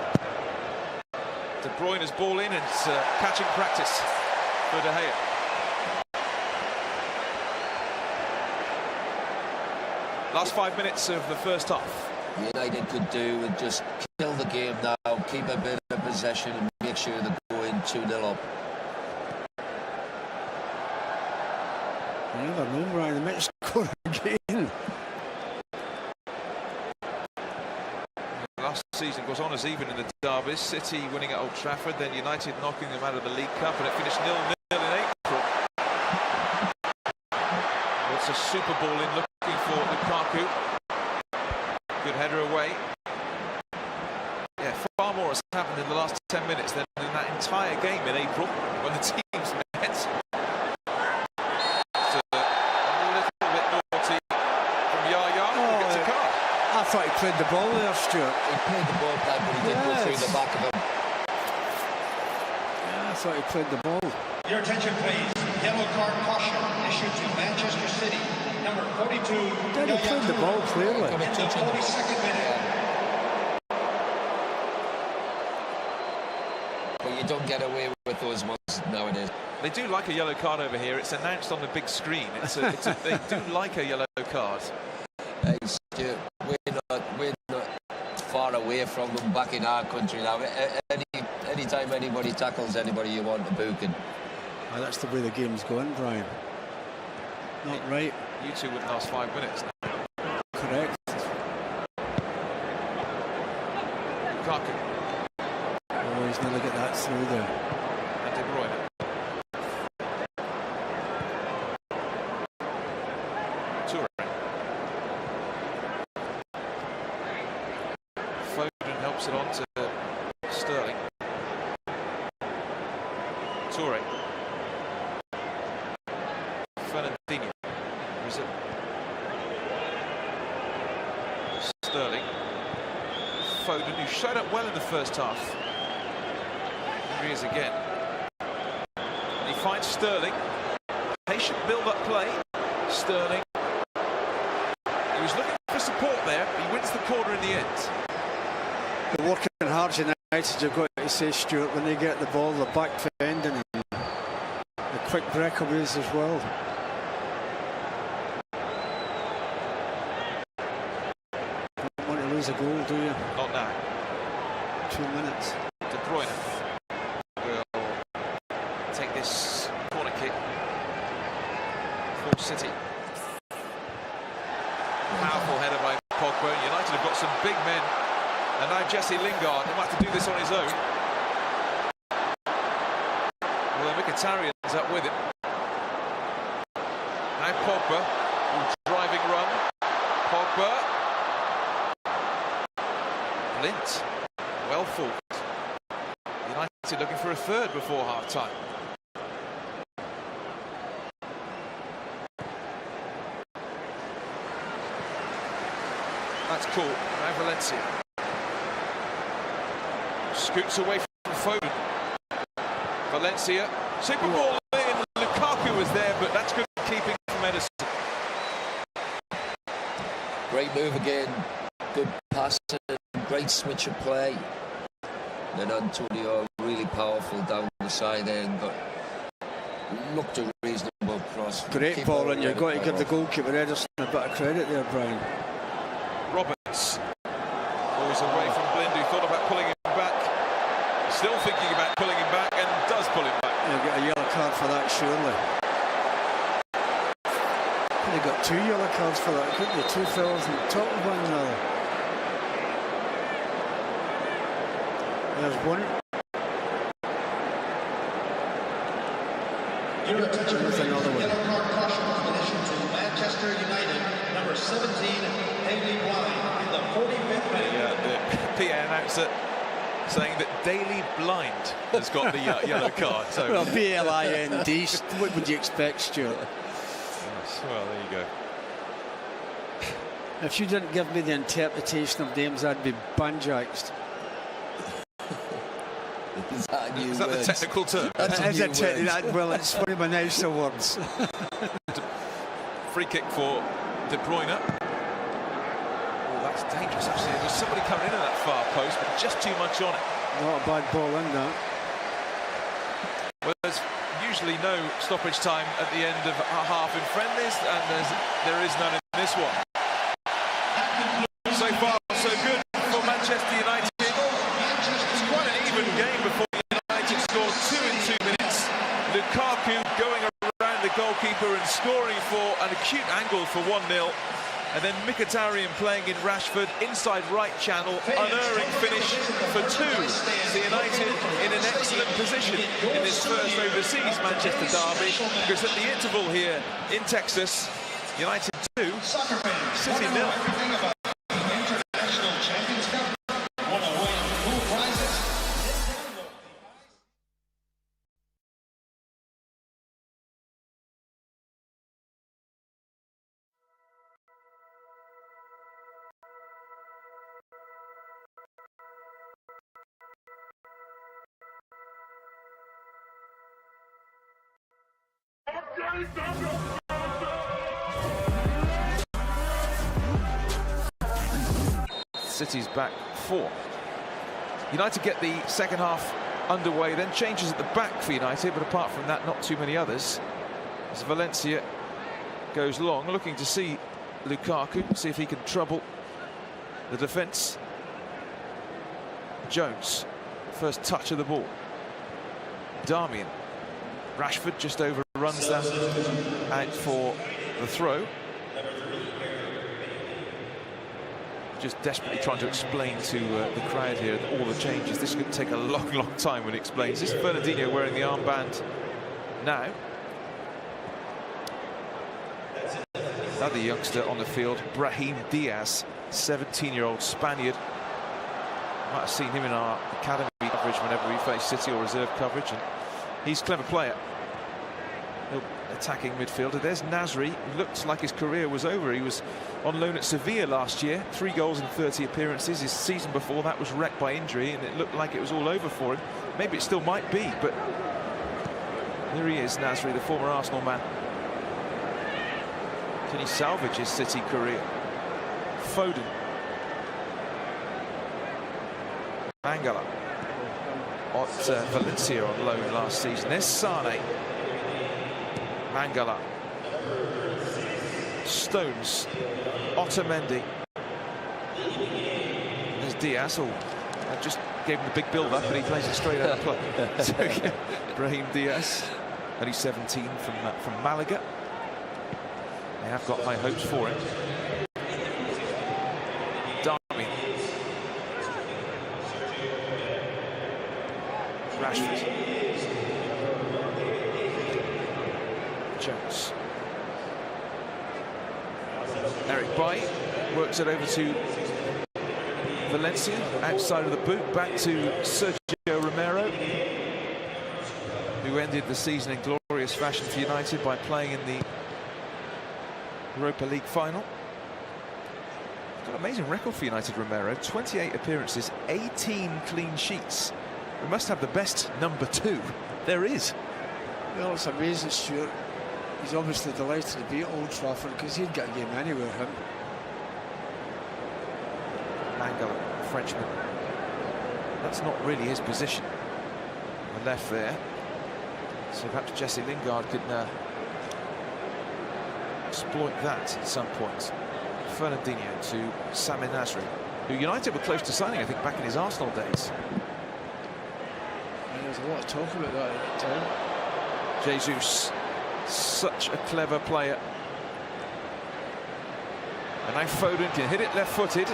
De Bruyne's ball in and it's catching practice for De Gea. Last 5 minutes of the first half. United could do and just kill the game now, keep a bit of possession and make sure they go in 2-0 up. You never know, Brian, they might score again. Last season goes on as even in the derbies. City winning at Old Trafford, then United knocking them out of the League Cup, and it finished 0-0 in April. It's a super ball in looking for Lukaku. Good header away. Yeah, far more has happened in the last 10 minutes than in that entire game in April when the teams met. It's a little bit naughty from Yaya. He gets a card. I thought he played the ball there, Stuart. He played the ball back, but he did go through the back of him. Yeah, I thought he played the ball. Your attention, please. Yellow card caution issued to Manchester City. Number 42. Did he played the ball clearly? In the 42nd minute. But you don't get away with those ones nowadays. They do like a yellow card over here. It's announced on the big screen. They do like a yellow card. Hey, Stuart, we're not far away from them back in our country now. Anytime anybody tackles anybody, you want to book it. Oh, that's the way the game's going, Brian. Not right. You two wouldn't last 5 minutes now. Correct. Lukaku. Oh, he's never get that through there. And De Bruyne. Toure. Foden helps it on to Sterling. Toure. Fernandinho. Brazil. Sterling. Foden, who showed up well in the first half. Here he is again. And he finds Sterling. Patient build-up play. Sterling. He was looking for support there. He wins the corner in the end. They're working hard United, you've got to say, Stuart, when they get the ball, the back fending and the quick breakaways as well. Don't want to lose a goal, do you? Not now. 2 minutes. De Bruyne will take this corner kick for City. Powerful header by Pogba. United have got some big men. And now Jesse Lingard, he might have to do this on his own. Well, Mkhitaryan's up with him. Now Pogba, driving run. Pogba. Blind. Well forward. United looking for a third before half-time. That's cool. Now Valencia. Scoots away from Foden. Valencia. Super ball in. Lukaku was there, but that's good keeping from Edison. Great move again. Good passing. Great switch of play. Then Antonio really powerful down the side end, but looked a reasonable cross. Great ball, and you've got to give the goalkeeper Edison a bit of credit there, Brian. Roberts. Always away from Blind, who thought about pulling him back. Still thinking about pulling him back, and does pull him back. You'll get a yellow card for that, surely. They got 2 yellow cards for that, couldn't they? 2 fellas on top of one another. There's one. Your attention, There's another one. Yellow card caution in relation to Manchester United, number 6. 45th minute. The PA announcer saying that Daily Blind has got the yellow card. So. Well, B-L-I-N-D, what would you expect, Stuart? Yes, well, there you go. If you didn't give me the interpretation of names, I'd be banjaxed. Is that the technical term? Well, it's one of my nicer words. Free kick for De Bruyne. Oh, that's dangerous, actually. There's somebody coming in at that far post, but just too much on it. Not a bad ball in that. Well, there's usually no stoppage time at the end of a half in friendlies, and there is none in this one. So far, so good for Manchester United. It's quite an even game before United scored 2 in 2 minutes. Lukaku going around the goalkeeper and scoring for an acute angle for 1-0. And then Mkhitaryan playing in Rashford, inside right channel, unerring finish for 2. So United in an excellent position in this first overseas Manchester derby, because at the interval here in Texas, United 2, City 0. City's back 4. United get the second half underway, then changes at the back for United, but apart from that, not too many others. As Valencia goes long, looking to see Lukaku, see if he can trouble the defence. Jones, first touch of the ball. Darmian. Rashford just overruns that out for the throw. Just desperately trying to explain to the crowd here all the changes. This could take a long, long time when he explains. This is Fernandinho wearing the armband now. Another youngster on the field, Brahim Diaz, 17-year-old Spaniard. Might have seen him in our academy coverage whenever we face City or reserve coverage, and he's a clever player. Attacking midfielder. There's Nasri, who looked like his career was over. He was on loan at Sevilla last year, 3 goals in 30 appearances. His season before that was wrecked by injury, and it looked like it was all over for him. Maybe it still might be, but here he is, Nasri, the former Arsenal man. Can he salvage his City career? Foden. Mangala. At Valencia on loan last season. There's Sane. Mangala. Stones. Otamendi. There's Diaz. Oh, I just gave him the big build-up, but he plays it straight out of play. So, yeah, Brahim Diaz, only 17 from Malaga. They have got high hopes for him. Darmian. Rashford. Jones. Eric Bailly works it over to Valencia, outside of the boot, back to Sergio Romero, who ended the season in glorious fashion for United by playing in the Europa League final. Got an amazing record for United, Romero. 28 appearances, 18 clean sheets. We must have the best number 2 there is. Well, it's amazing, Stuart. He's obviously delighted to be at Old Trafford, because he'd get a game anywhere, him. Mangala, Frenchman. That's not really his position. On the left there. So perhaps Jesse Lingard could exploit that at some point. Fernandinho to Sami Nasri, who United were close to signing, I think, back in his Arsenal days. And there's a lot of talk about that at the time. Jesus, such a clever player. And now Foden can hit it left-footed.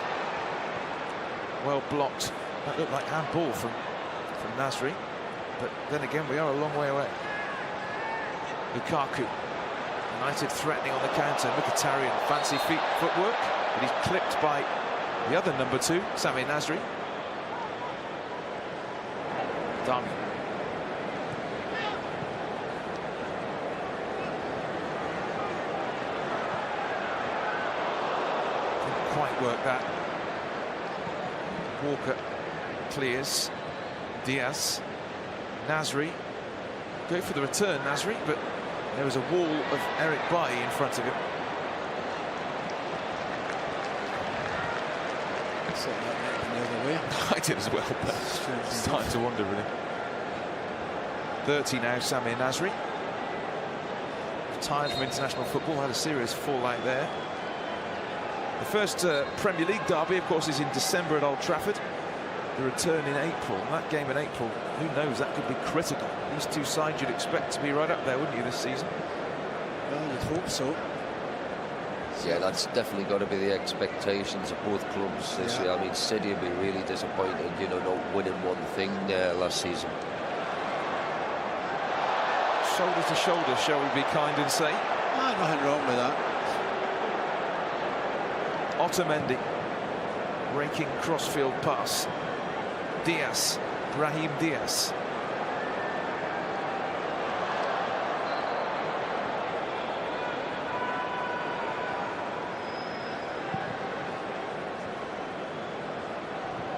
Well blocked. That looked like handball from Nasri. But then again, we are a long way away. Lukaku. United threatening on the counter. Mkhitaryan, fancy footwork, but he's clipped by The other number 2, Sami Nasri. Dami. Didn't quite work that. Walker clears. Diaz. Nasri. Go for the return, Nasri, but there was a wall of Eric Bailly in front of him. I did as well, but it's starting to wonder really. 30 now, Sami Nasri. Retired from international football, had a serious fallout there. The first Premier League derby, of course, is in December at Old Trafford. The return in April. That game in April, who knows, that could be critical. These two sides you'd expect to be right up there, wouldn't you, this season? Well, you'd hope so. Yeah, that's definitely got to be the expectations of both clubs this year. I mean, City will be really disappointed, you know, not winning one thing last season. Shoulder to shoulder, shall we be kind and say? Nothing wrong with that. Otamendi, raking crossfield pass. Diaz, Brahim Diaz.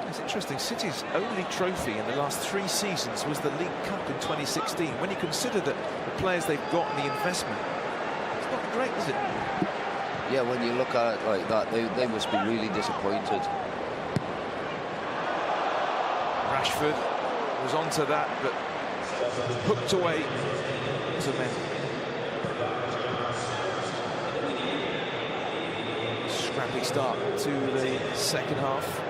It's interesting, City's only trophy in the last 3 seasons was the League Cup in 2016. When you consider that the players they've got and the investment, it's not great, is it? Yeah, when you look at it like that, they must be really disappointed. Rashford was onto that, but hooked away to Mendy. Scrappy start to the second half.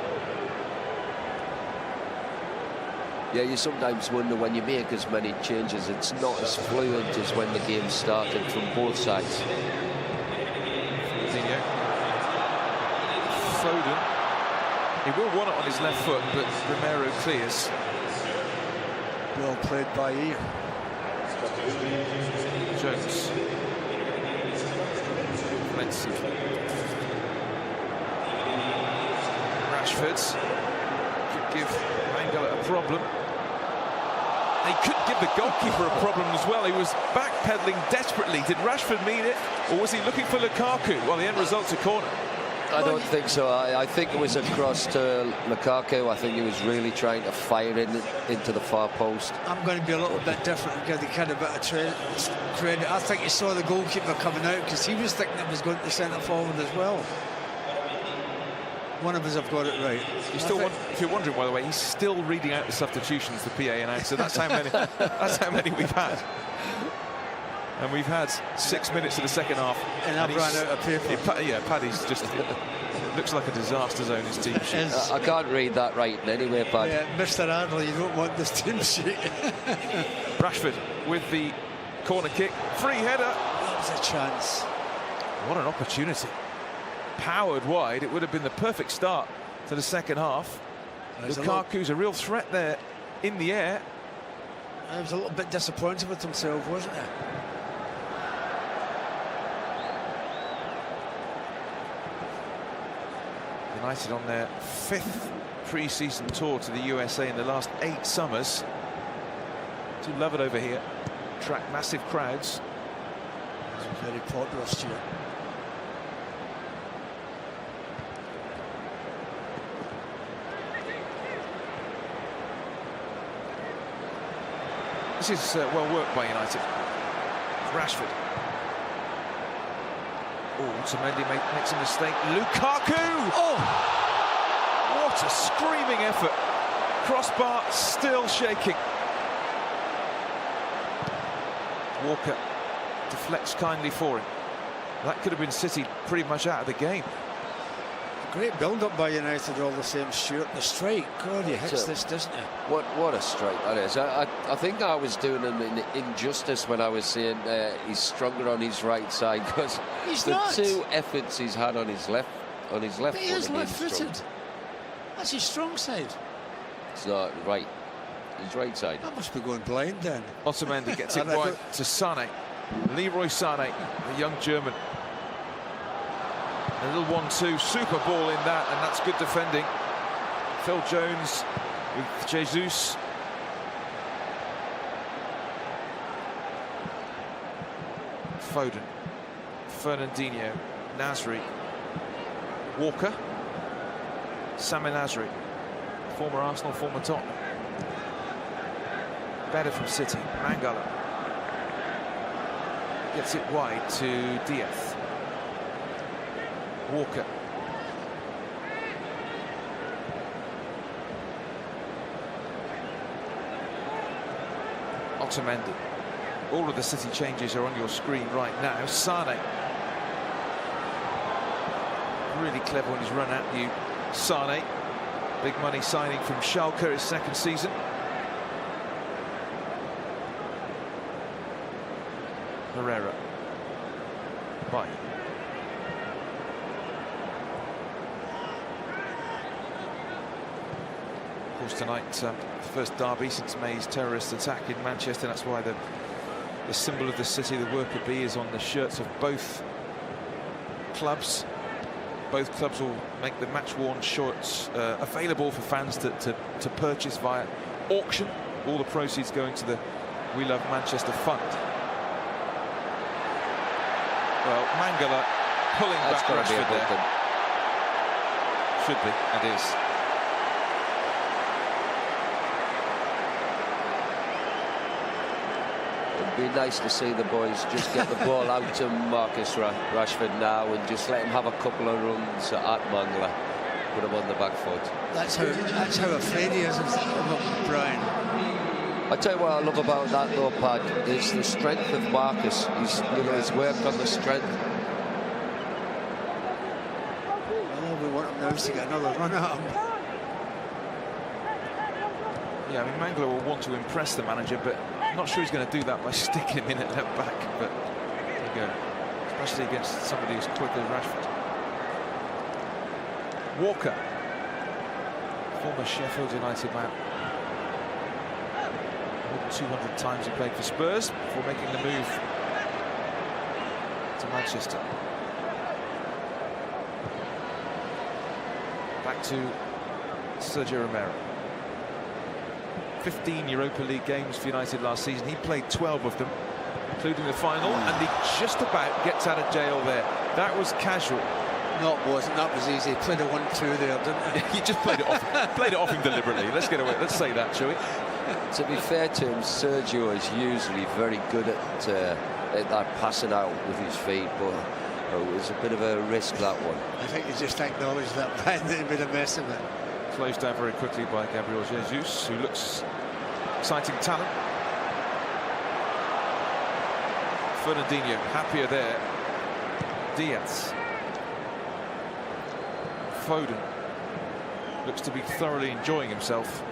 Yeah, you sometimes wonder when you make as many changes, it's not as fluent as when the game started from both sides. Foden. He will want it on his left foot, but Romero clears. Well played by ear. Jones. Offensive. Rashford could give Mangala a problem. He could give the goalkeeper a problem as well. He was backpedaling desperately. Did Rashford mean it, or was he looking for Lukaku? Well, the end result's a corner. I don't think so. I think it was a cross to Lukaku. I think he was really trying to fire into the far post. I'm going to be a little bit different and give the kid a bit of credit. I think he saw the goalkeeper coming out because he was thinking it was going to centre forward as well. One of us have got it right. If you're wondering, by the way, he's still reading out the substitutions, the PA announced. So that's how many. That's how many we've had. And we've had 6 minutes of the second half. And I've run out of paper. Yeah, Paddy's just looks like a disaster zone, his team sheet. I can't read that right in any way, Paddy. Yeah, Mr. Adler, you don't want this team sheet. Rashford with the corner kick. Free header. That was a chance. What an opportunity. Powered wide. It would have been the perfect start to the second half. Lukaku's a real threat there in the air. I was a little bit disappointed with himself, wasn't he? United on their 5th pre-season tour to the USA in the last 8 summers. Do love it over here. Attract massive crowds. It's very popular, Stuart. This is well worked by United. Rashford. Oh, Otamendi makes a mistake. Lukaku! Oh! What a screaming effort. Crossbar still shaking. Walker deflects kindly for him. That could have been City pretty much out of the game. Great build-up by United, all the same, Stuart. The strike, God, he hits this, doesn't he? What a strike that is. I think I was doing him an injustice when I was saying he's stronger on his right side, because the 2 efforts he's had on his left But he is left-footed. That's his strong side. It's not right. His right side. That must be going blind then. Otamendi gets it wide to Sané. Leroy Sané, the young German. A little 1-2, super ball in that, and that's good defending. Phil Jones with Jesus. Foden, Fernandinho, Nasri, Walker, Sami Nasri, former Arsenal, former Tottenham. Better from City, Mangala gets it wide to Diaz. Walker. Otamendi. All of the City changes are on your screen right now. Sane. Really clever when he's run at you. Sane. Big money signing from Schalke, his second season. Herrera. Right. Of course, tonight, the first derby since May's terrorist attack in Manchester. That's why the symbol of the city, the worker bee, is on the shirts of both clubs. Both clubs will make the match-worn shorts available for fans to purchase via auction. All the proceeds going to the We Love Manchester Fund. Well, Mangala pulling That's back Rashford there. Should be, and is. It'd be nice to see the boys just get the ball out to Marcus Rashford now and just let him have a couple of runs at Mangala. Put him on the back foot. That's how afraid he is of Brian. I tell you what I love about that though, Pad, is the strength of Marcus. He's worked on the strength. All we want him now is to get another run at him. Yeah, I mean, Mangala will want to impress the manager, but I'm not sure he's going to do that by sticking him in at left back. But there you go, especially against somebody who's quick as Rashford. Walker, former Sheffield United man. More than 200 times he played for Spurs before making the move to Manchester. Back to Sergio Romero. 15 Europa League games for United last season. He played 12 of them, including the final, and he just about gets out of jail there. That was casual. No, it wasn't. That was easy. He played a 1-2 there, didn't he? He just played it off. Played it off him deliberately. Let's get away. Let's say that, shall we? To be fair to him, Sergio is usually very good at that passing out with his feet, but it was a bit of a risk, that one. I think he just acknowledged that Brian that he made a mess of it. Closed down very quickly by Gabriel Jesus, who looks exciting talent. Fernandinho happier there. Diaz. Foden looks to be thoroughly enjoying himself.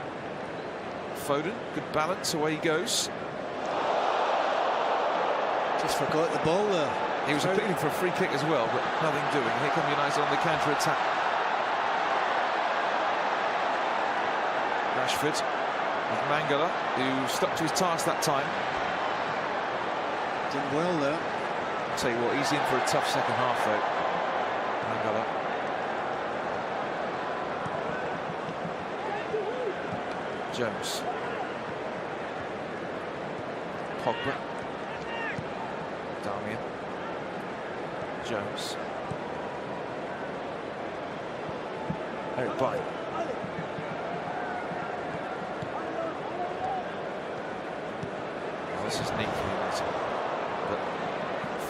Foden, good balance, away he goes. Just forgot the ball there. He was appealing for a free kick as well, but nothing doing. Here come United on the counter-attack. Rashford with Mangala, who stuck to his task that time. Did well there. I'll tell you what, he's in for a tough second half though. Mangala. Jones. Pogba. Darmian. Jones. Eric Bailly. This is neat for United, but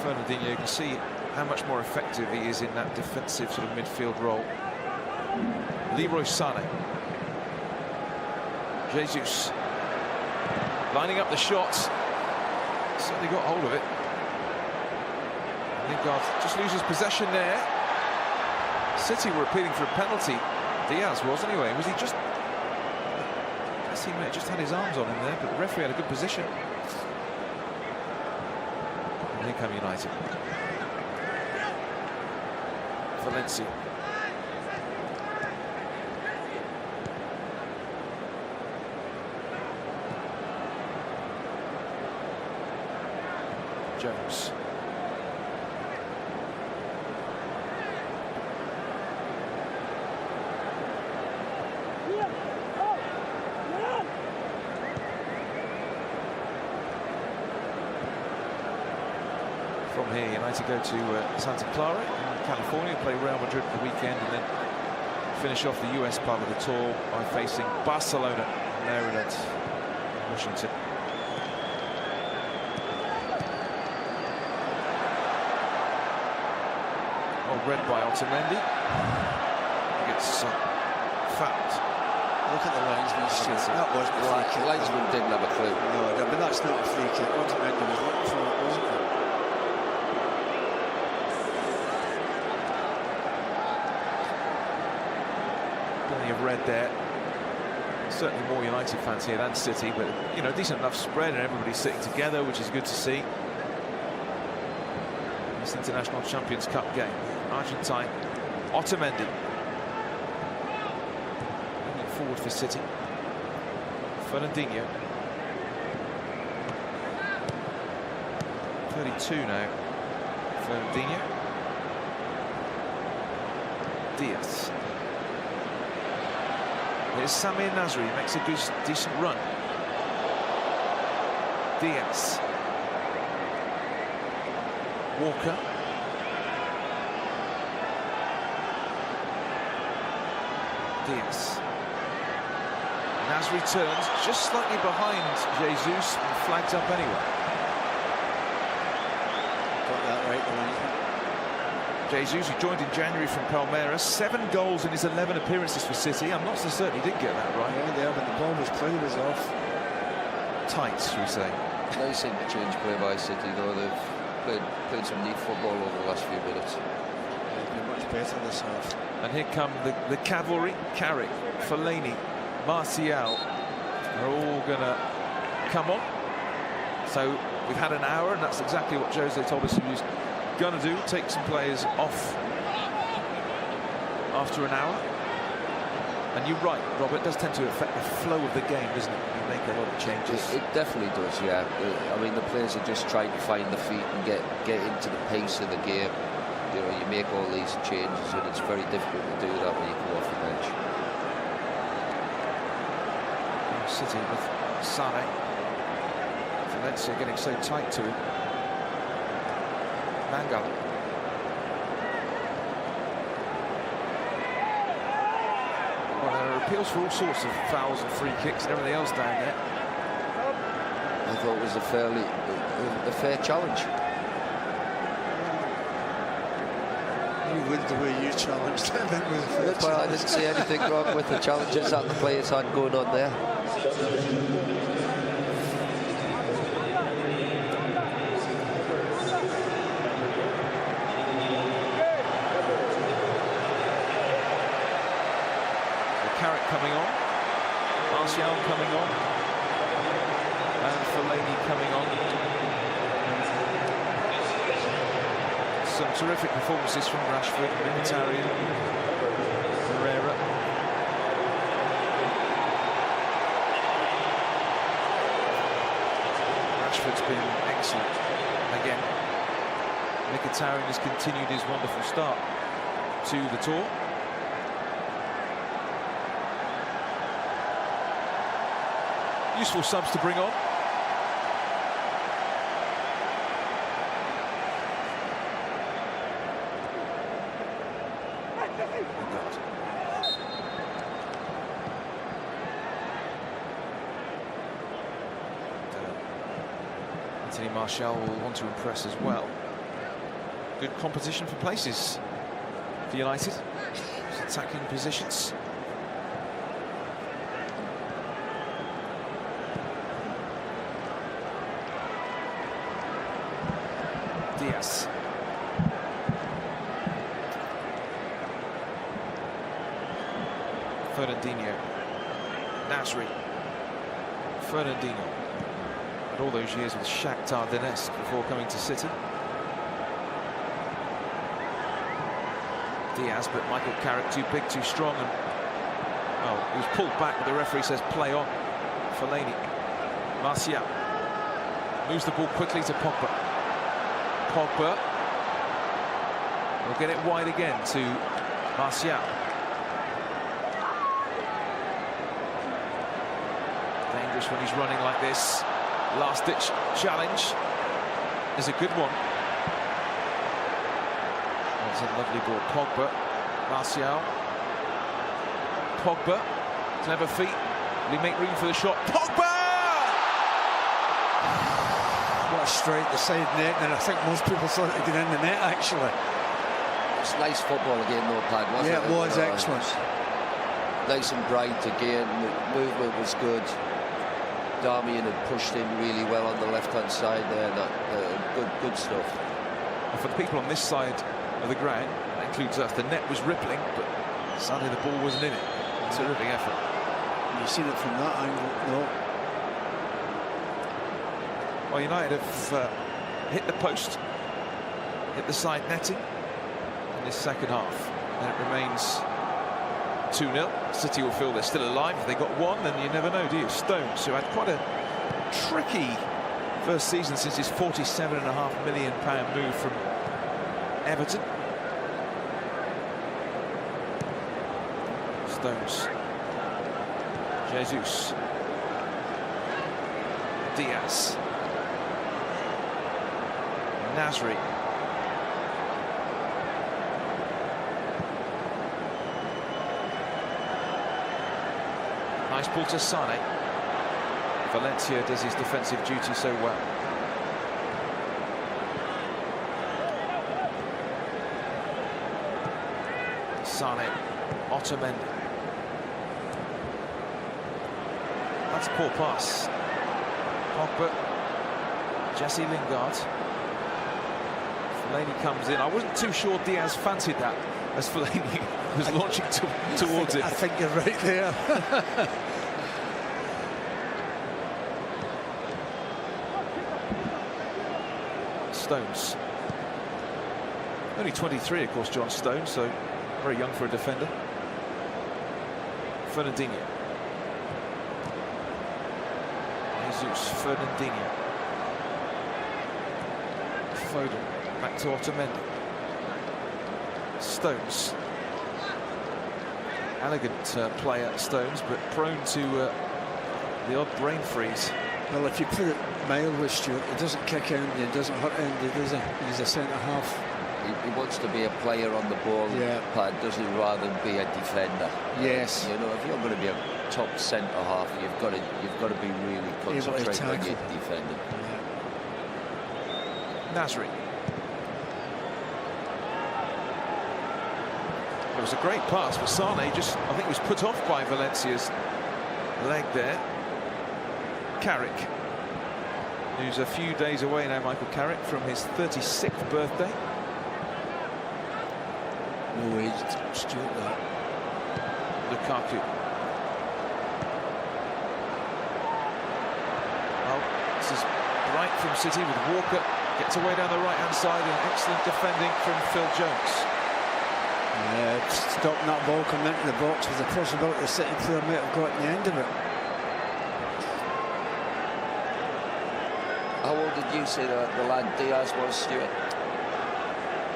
Fernandinho, you can see how much more effective he is in that defensive sort of midfield role. Leroy Sané. Jesus lining up the shots, certainly got hold of it. Lingard just loses possession there. City were appealing for a penalty. Diaz was anyway. Was he just? His teammate just had his arms on him there, but the referee had a good position. And here come United. Valencia. Jones. from here. United go to Santa Clara in California, play Real Madrid for the weekend, and then finish off the US part of the tour by facing Barcelona, Maryland, Washington. Oh, red by Otamendi. He gets fouled. Look at the linesman, Stuart. That wasn't a free kick. The linesman didn't have a clue. No, but that's not a free kick. Otamendi was looking for it, wasn't it? Plenty of red there. Certainly more United fans here than City, but you know, decent enough spread and everybody's sitting together, which is good to see. This International Champions Cup game. Argentine, Otamendi. Moving forward for City. Fernandinho. 32 now. Fernandinho. Diaz. Here's Samir Nasri, makes a good, decent run. Diaz. Walker. Diaz. Nasri turns just slightly behind Jesus and flags up anyway. Got that right, Jesus, who joined in January from Palmeiras, 7 goals in his 11 appearances for City. I'm not so certain he did get that right. Yeah, there, but the ball was played was off. Tight, should we say. Nice interchange play by City, though. They've played some neat football over the last few minutes. They've been much better this half. And here come the cavalry. Carrick, Fellaini, Martial are all going to come on. So we've had an hour, and that's exactly what Jose told us he was going to do, take some players off after an hour. And you're right, Robert, it does tend to affect the flow of the game, doesn't it? You make a lot of changes. It definitely does, yeah. I mean, the players are just trying to find the feet and get into the pace of the game. You know, you make all these changes, and it's very difficult to do that when you come off the bench. City with Sane. Valencia getting so tight to him. Mangala. Well, there are appeals for all sorts of fouls and free kicks and everything else down there. I thought it was a fair challenge. You would the way you challenged him. Well, I didn't see anything wrong with the challenges that the players had going on there. Carrick coming on, Martial coming on, and Fellaini coming on. Some terrific performances from Rashford, Mkhitaryan, Herrera. Rashford's been excellent again. Mkhitaryan has continued his wonderful start to the tour. Useful subs to bring on. Anthony Martial will want to impress as well. Good competition for places for United. Attacking positions. Diaz. Fernandinho. Nasri. Fernandinho. And all those years with Shakhtar Donetsk before coming to City. Diaz, but Michael Carrick too big, too strong, and well, he was pulled back, but the referee says play on. Fellaini. Martial. Moves the ball quickly to Pogba. Pogba will get it wide again to Martial. Dangerous when he's running like this. Last-ditch challenge is a good one. It's a lovely ball. Pogba, Martial. Pogba, clever feet. Will he make room for the shot? Pogba! What a straight the side net, and I think most people thought it would get in the net, actually. It's nice football again, though, Pad, wasn't it? Yeah, it was excellent. Nice and bright again. Movement was good. Darmian had pushed in really well on the left-hand side there. Good stuff. And for the people on this side of the ground, that includes us, the net was rippling, but sadly the ball wasn't in it. Terrific effort. You've seen it from that angle, no. Well, United have hit the post, hit the side netting in this second half, and it remains 2-0. City will feel they're still alive. If they got one, then you never know, do you? Stones, who had quite a tricky first season since his £47.5 million move from Everton. Stones. Jesus. Diaz. Nasri. Nice ball to Sane. Valencia does his defensive duty so well. Sane. Otamendi. That's a poor pass. Pogba. Jesse Lingard. Fellaini comes in. I wasn't too sure Diaz fancied that as Fellaini was launching towards it. I think you're right there. Stones. Only 23, of course, John Stones, so very young for a defender. Fernandinho. Jesus, Fernandinho. Foden, back to Otamendi. Stones. Elegant player, Stones, but prone to the odd brain freeze. Well, if you put it mildly, Stuart, it doesn't kick Andy, it doesn't hurt Andy, does he? He's a centre-half. He wants to be a player on the ball, yeah. Pat, doesn't he, rather than be a defender. Yes. You know, if you're going to be a top centre-half, you've got to be really concentrating on your defending. Yeah. Nasri. It was a great pass, but Sane just, I think, was put off by Valencia's leg there. Carrick, who's a few days away now, Michael Carrick, from his 36th birthday. No age, Stuart, that. Lukaku. Well, this is bright from City with Walker. Gets away down the right-hand side, and excellent defending from Phil Jones. Yeah, stopping that ball coming into the box with the possibility the City player might have got the end of it. How old did you say the lad Diaz was, Stuart?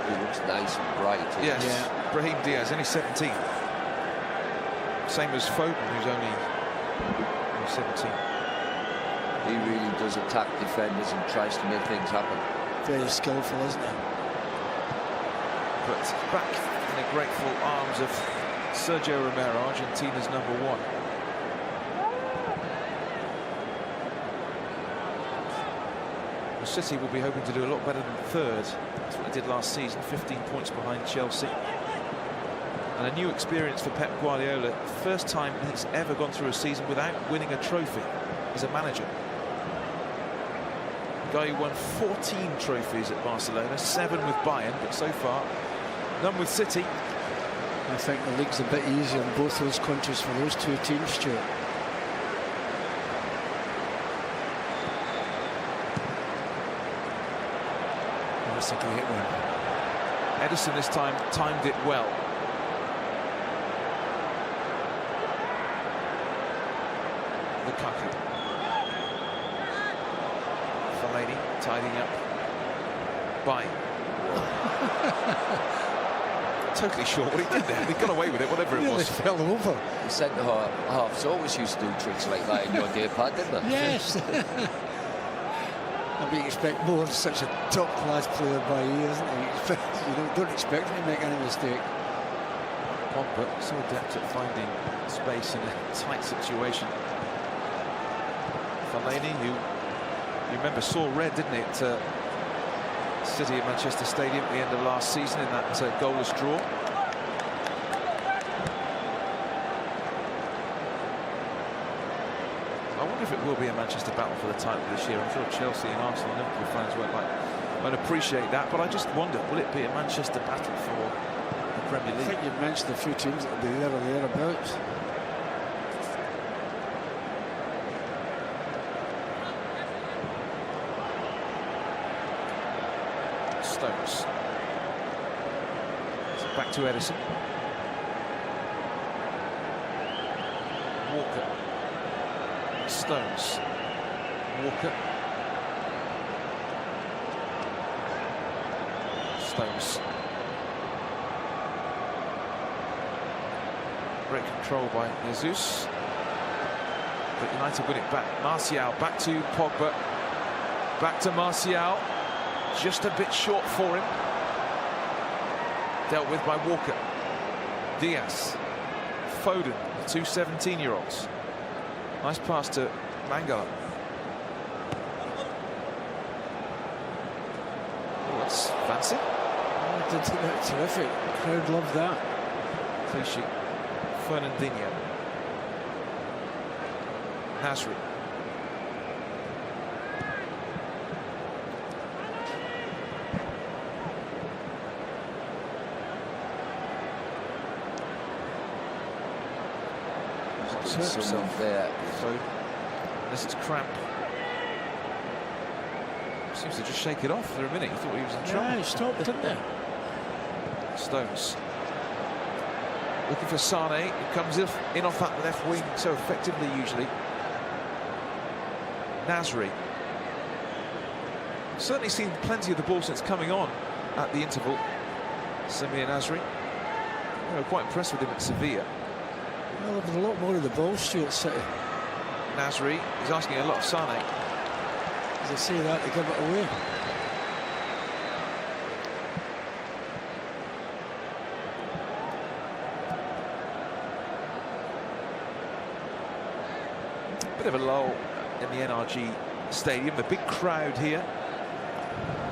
He looks nice and bright. Yes, yeah. Brahim Diaz, only 17. Same as Foden, who's only 17. He really does attack defenders and tries to make things happen. Very skillful, isn't he? But back in the grateful arms of Sergio Romero, Argentina's #1. City will be hoping to do a lot better than third. That's what they did last season, 15 points behind Chelsea. And a new experience for Pep Guardiola. First time he's ever gone through a season without winning a trophy as a manager. A guy who won 14 trophies at Barcelona, 7 with Bayern, but so far none with City. I think the league's a bit easier in both those countries for those two teams, Stuart. That's a great one. Edison this time timed it well. Lukaku. Fellaini tidying up. By. Totally sure what he did there. He got away with it, whatever it was. He fell over. The centre-halves always used to do tricks like that in your day, Pat, didn't they? Yes. I mean, you expect more of such a top-class player by year, isn't it? Don't expect him to make any mistake. Pogba so adept at finding space in a tight situation. Fellaini, who you remember saw red, didn't he, at City at Manchester Stadium at the end of last season in that goalless draw. I wonder if it will be a Manchester battle for the title this year. I'm sure Chelsea and Arsenal and Liverpool fans won't appreciate that, but I just wonder, will it be a Manchester battle for the Premier League? I think you've mentioned a few teams that will be there or thereabouts. Stones. So back to Edison. Walker. Stones. Walker. Stones. Great control by Jesus. But United win it back. Martial back to Pogba. Back to Martial. Just a bit short for him. Dealt with by Walker. Diaz. Foden, the two 17-year-olds. Nice pass to Mangala. Oh, that's fancy. Oh, that's terrific. The crowd loved that. Clichy. Fernandinho. Nasri. Himself there. So, this is cramp. Seems to just shake it off for a minute. He thought he was in trouble. Yeah, he stopped, didn't he? Stones. Looking for Sane, who comes in off that left wing so effectively usually. Nasri. Certainly seen plenty of the ball since coming on at the interval. Samir Nasri. We were quite impressed with him at Sevilla. Well, there was a lot more of the ball, Stuart City. Nasri is asking a lot of Sane. As they say that, they give it away. Bit of a lull in the NRG Stadium. The big crowd here.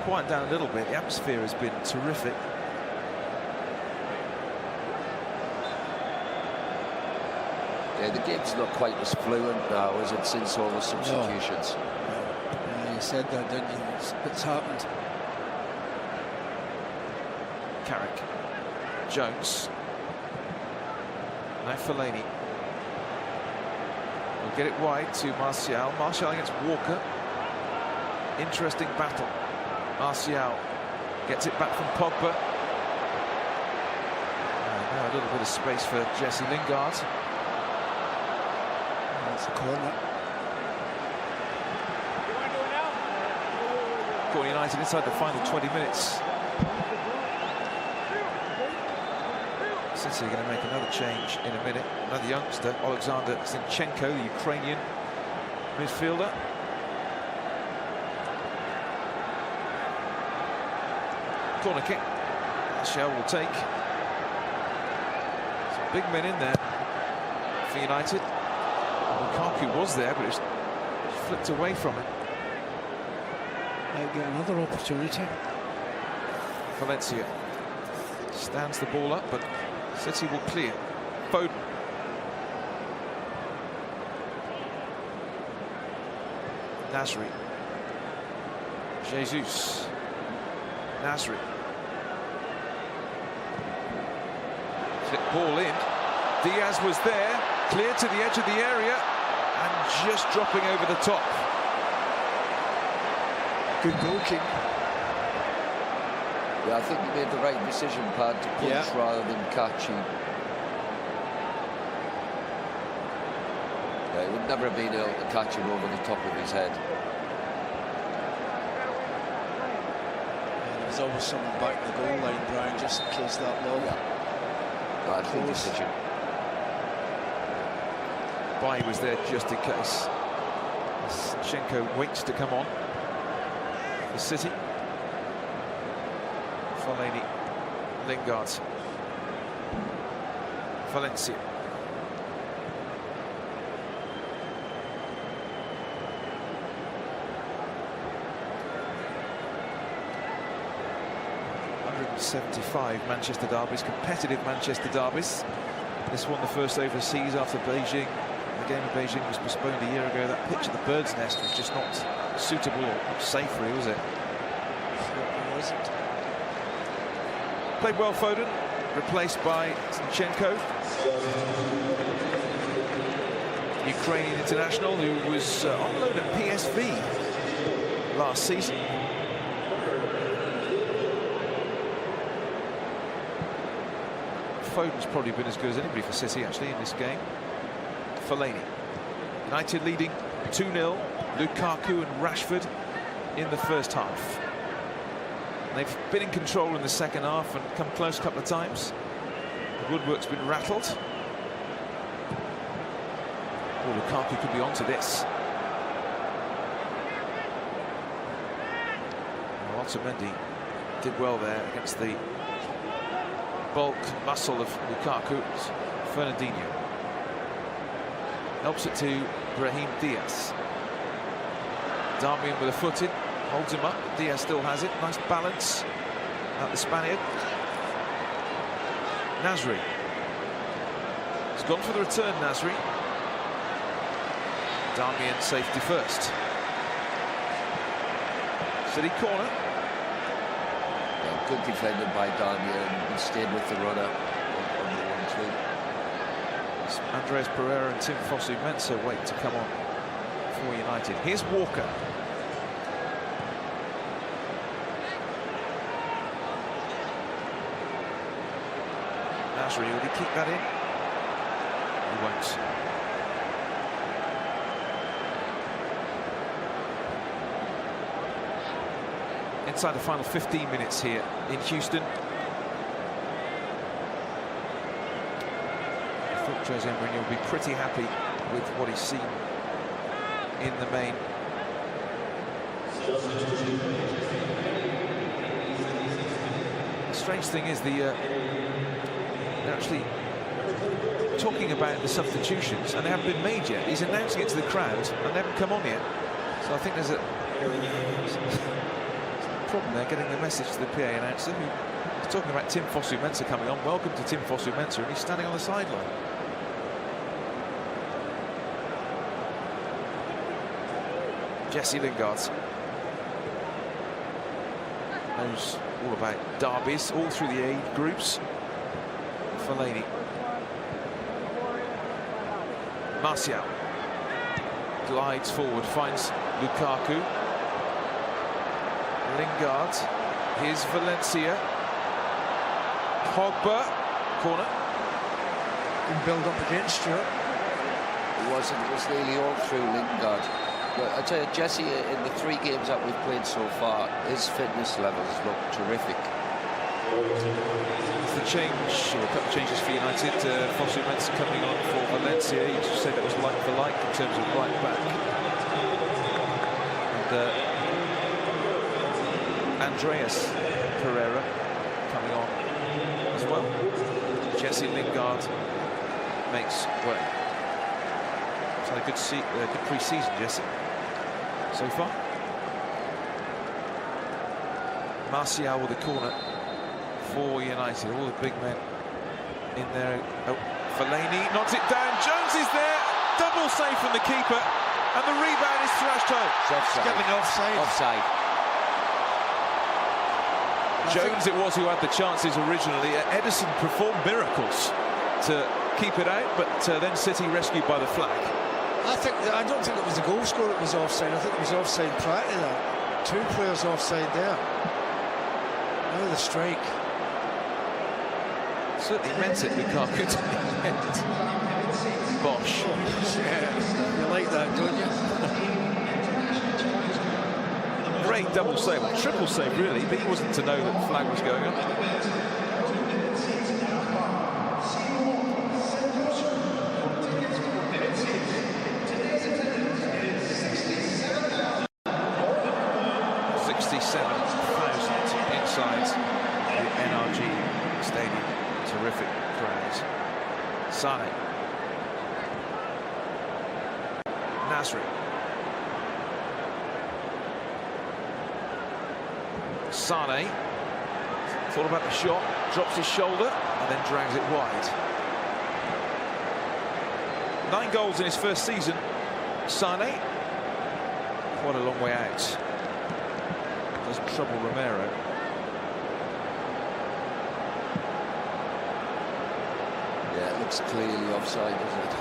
Quiet down a little bit. The atmosphere has been terrific. Yeah, the game's not quite as fluent now as it since all the substitutions. No. Yeah, you said that, didn't you? It's happened. Carrick. Jones. Now Fellaini. We'll get it wide to Martial. Martial against Walker. Interesting battle. Martial gets it back from Pogba. Now a little bit of space for Jesse Lingard. That's a corner. Caught United inside the final 20 minutes. Since they're going to make another change in a minute. Another youngster, Alexander Zinchenko, the Ukrainian midfielder. Corner kick. Martial will take. Some big men in there for United. Lukaku was there, but it was flicked away from him. Might get another opportunity. Valencia stands the ball up, but City will clear. Foden. Nasri. Jesus. Nasri. Flip ball in. Diaz was there, cleared to the edge of the area, and just dropping over the top. Good goal kick. Yeah, I think he made the right decision, Pad, to punch rather than catch. Yeah, he would never have been able to catch him over the top of his head. Yeah, there's always someone back the goal line, Brian, just in case that ball. Bad decision. Bai was there just in case. Zinchenko waits to come on. for City. Fellaini, Lingard, Valencia. .75 Manchester derbies, competitive Manchester derbies. This one the first overseas after Beijing. The game in Beijing was postponed a year ago. That pitch at the Bird's Nest was just not suitable or not safe, really, was it? It wasn't. Played well, Foden, replaced by Zinchenko. Ukrainian international who was on loan at PSV last season. Foden's probably been as good as anybody for City, actually, in this game. Fellaini. United leading 2-0. Lukaku and Rashford in the first half. They've been in control in the second half and come close a couple of times. The woodwork's been rattled. Oh, Lukaku could be onto this. Well, Otamendi did well there against the bulk muscle of Lukaku. Fernandinho helps it to Brahim Diaz. Darmian with a foot in, holds him up. Diaz still has it. Nice balance at the Spaniard. Nasri. He's gone for the return, Nasri. Darmian safety first. City corner. Good defended by Darmian and stayed with the runner on the 1-2. Andreas Pereira and Tim Fosu-Mensah wait to come on for United. Here's Walker. Nasri, will he keep that in? He won't. Inside the final 15 minutes here in Houston. I thought Jose Mourinho will be pretty happy with what he's seen in the main. The strange thing is they're actually talking about the substitutions and they haven't been made yet. He's announcing it to the crowd and they haven't come on yet. So I think there's a problem there getting the message to the PA announcer who's talking about Tim Fosu-Mensah coming on. Welcome to Tim Fosu-Mensah, and he's standing on the sideline. Jesse Lingard knows all about derbies, all through the age groups. Fellaini. Martial glides forward, finds Lukaku. Lingard, here's Valencia. Pogba, corner. Can build up against Stuart. It was nearly all through Lingard. But I tell you, Jesse, in the 3 games that we've played so far, his fitness levels look terrific. It's the change, or a couple of changes for United. Fosu-Mensah coming on for Valencia. You just said that was like for like in terms of right back. And Andreas Pereira coming on as well. Jesse Lingard makes way. It's had a good pre-season, Jesse, so far. Martial with the corner for United. All the big men in there. Oh, Fellaini knocks it down. Jones is there. Double save from the keeper, and the rebound is thrashed home. Offside. Getting offside. Offside. Jones it was who had the chances originally. Ederson performed miracles to keep it out, but then City rescued by the flag. I don't think it was the goal scorer that was offside. I think it was offside prior to that. 2 players offside there. Now the strike. Certainly meant it, Lukaku, to the end. Bosh. Yeah, you like that, don't you? Great double save, well, triple save really, but he wasn't to know that the flag was going up. Sane. Nasri. Sane. Thought about the shot, drops his shoulder, and then drags it wide. 9 goals in his first season. Sane. Quite a long way out. Doesn't trouble Romero. Yeah, it looks clearly offside, doesn't it?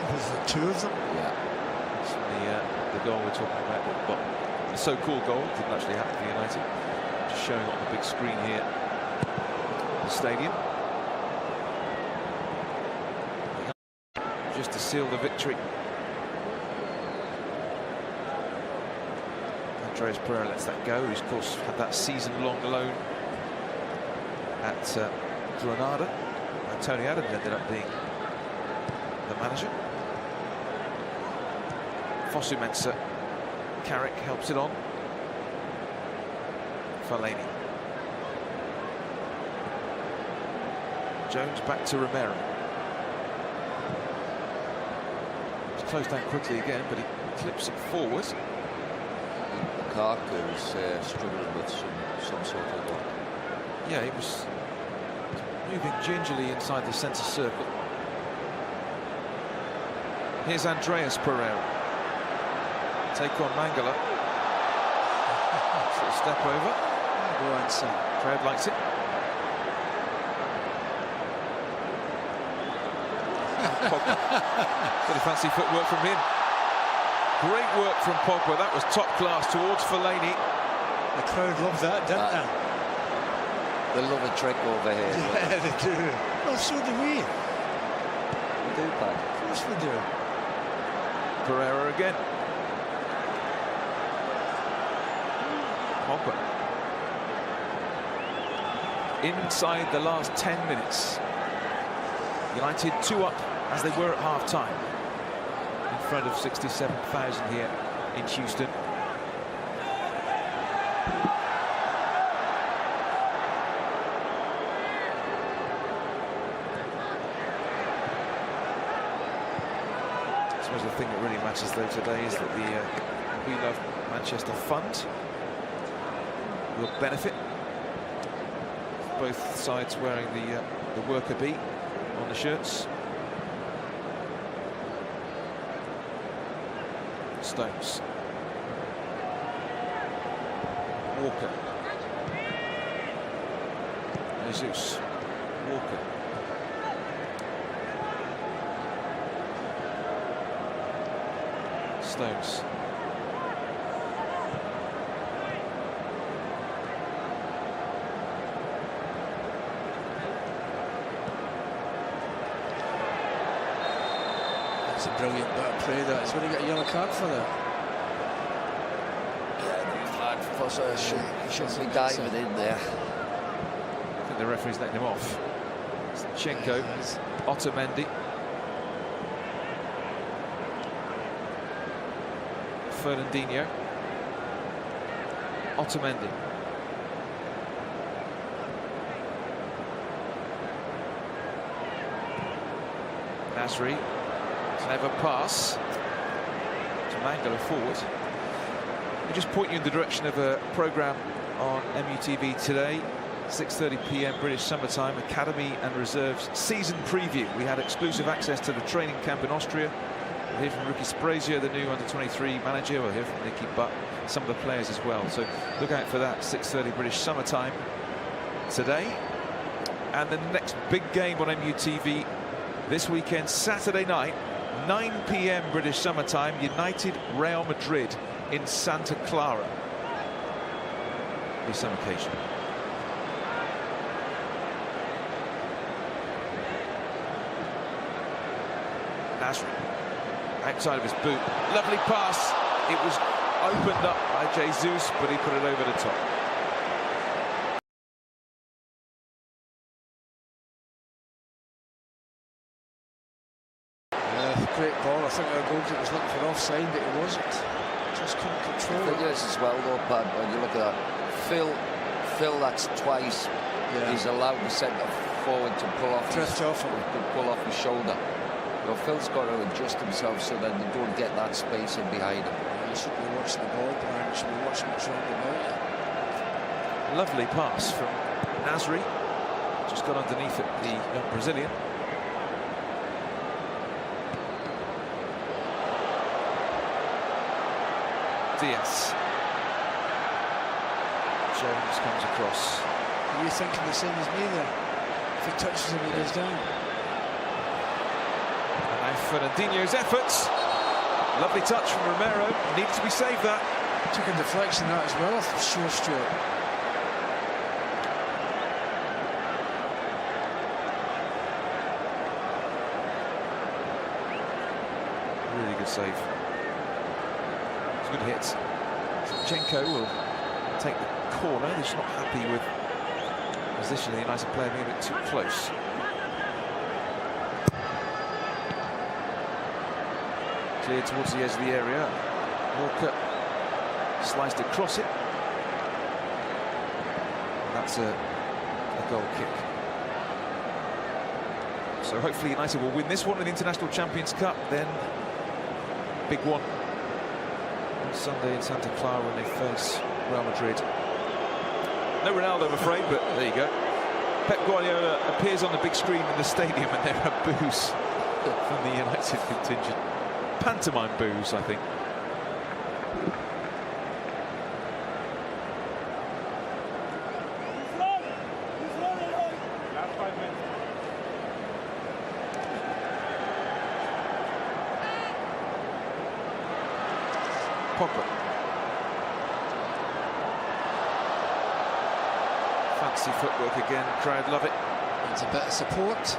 There's the two of them. Yeah. It's the goal we're talking about. Well, the so-called goal didn't actually happen for United. Just showing on the big screen here at the stadium. Just to seal the victory. Andreas Pereira lets that go. He's, of course, had that season-long loan at Granada. And Tony Adams ended up being the manager. Fosu Mensah. Carrick helps it on. Fellaini. Jones back to Romero. It's closed down quickly again, but he clips it forward. Lukaku's struggling with some sort of one. Yeah, he was moving gingerly inside the centre circle. Here's Andreas Pereira. Take on Mangala. Sort of step over. Go on, son. Crowd likes it. Pogba. Bit of fancy footwork from him. Great work from Pogba. That was top class towards Fellaini. The crowd loved that, didn't they? They love a trick over here. Yeah, they do. Well, so do we. We do, Pat. Of course we do. Pereira again. Pogba. Inside the last 10 minutes. United 2 up as they were at half-time. In front of 67,000 here in Houston. I suppose the thing that really matters though today is that the We Love Manchester Fund will benefit. Both sides wearing the worker bee on the shirts. Stones. Walker. Jesus. Walker. Stones. That's a brilliant bit of play, that. He's going to get a yellow card for that. Should be diving in there. I think the referee's letting him off. Chenko, Otamendi. Fernandinho. Otamendi. Nasri. Clever pass to Mangala forward. We just point you in the direction of a programme on MUTV today, 6:30 p.m. British summertime, Academy and Reserves season preview. We had exclusive access to the training camp in Austria. We'll hear from Ricky Sprazia, the new under-23 manager. We'll hear from Nicky Butt, some of the players as well. So look out for that, 6:30 British summertime today. And the next big game on MUTV this weekend, Saturday night, 9 p.m. British summertime, United Real Madrid in Santa Clara. Be some occasion. Nasri, outside of his boot, lovely pass. It was opened up by Jesus, but he put it over the top. Great ball. I think our goalkeeper was looking for offside, but he wasn't. Just couldn't control I think it. this as well, though, Pat, when you look at that. Phil, that's twice. Yeah. He's allowed the centre forward to pull off his shoulder. You know, Phil's got to adjust himself so that they don't get that space in behind him. You should be watching the ball, Brian. You should be watching what's wrong about you. Lovely pass from Nasri. Just got underneath it, the young Brazilian. Diaz. Jones comes across. Are you thinking the same as me there? If he touches him, he goes down. And now Fernandinho's efforts. Lovely touch from Romero. Needs to be saved that. Took a deflection that as well, for sure, Stuart. Really good save. It's good hits. Zinchenko will take the corner. He's not happy with the position of the United player being a bit too close. Cleared towards the edge of the area. Walker sliced across it. And that's a goal kick. So hopefully United will win this one in the International Champions Cup, then big one on Sunday in Santa Clara when they face Real Madrid. No Ronaldo, I'm afraid, but there you go. Pep Guardiola appears on the big screen in the stadium and there are boos from the United contingent. Pantomime boos, I think. Pogba. Fancy footwork again, crowd love it. It's a bit of support.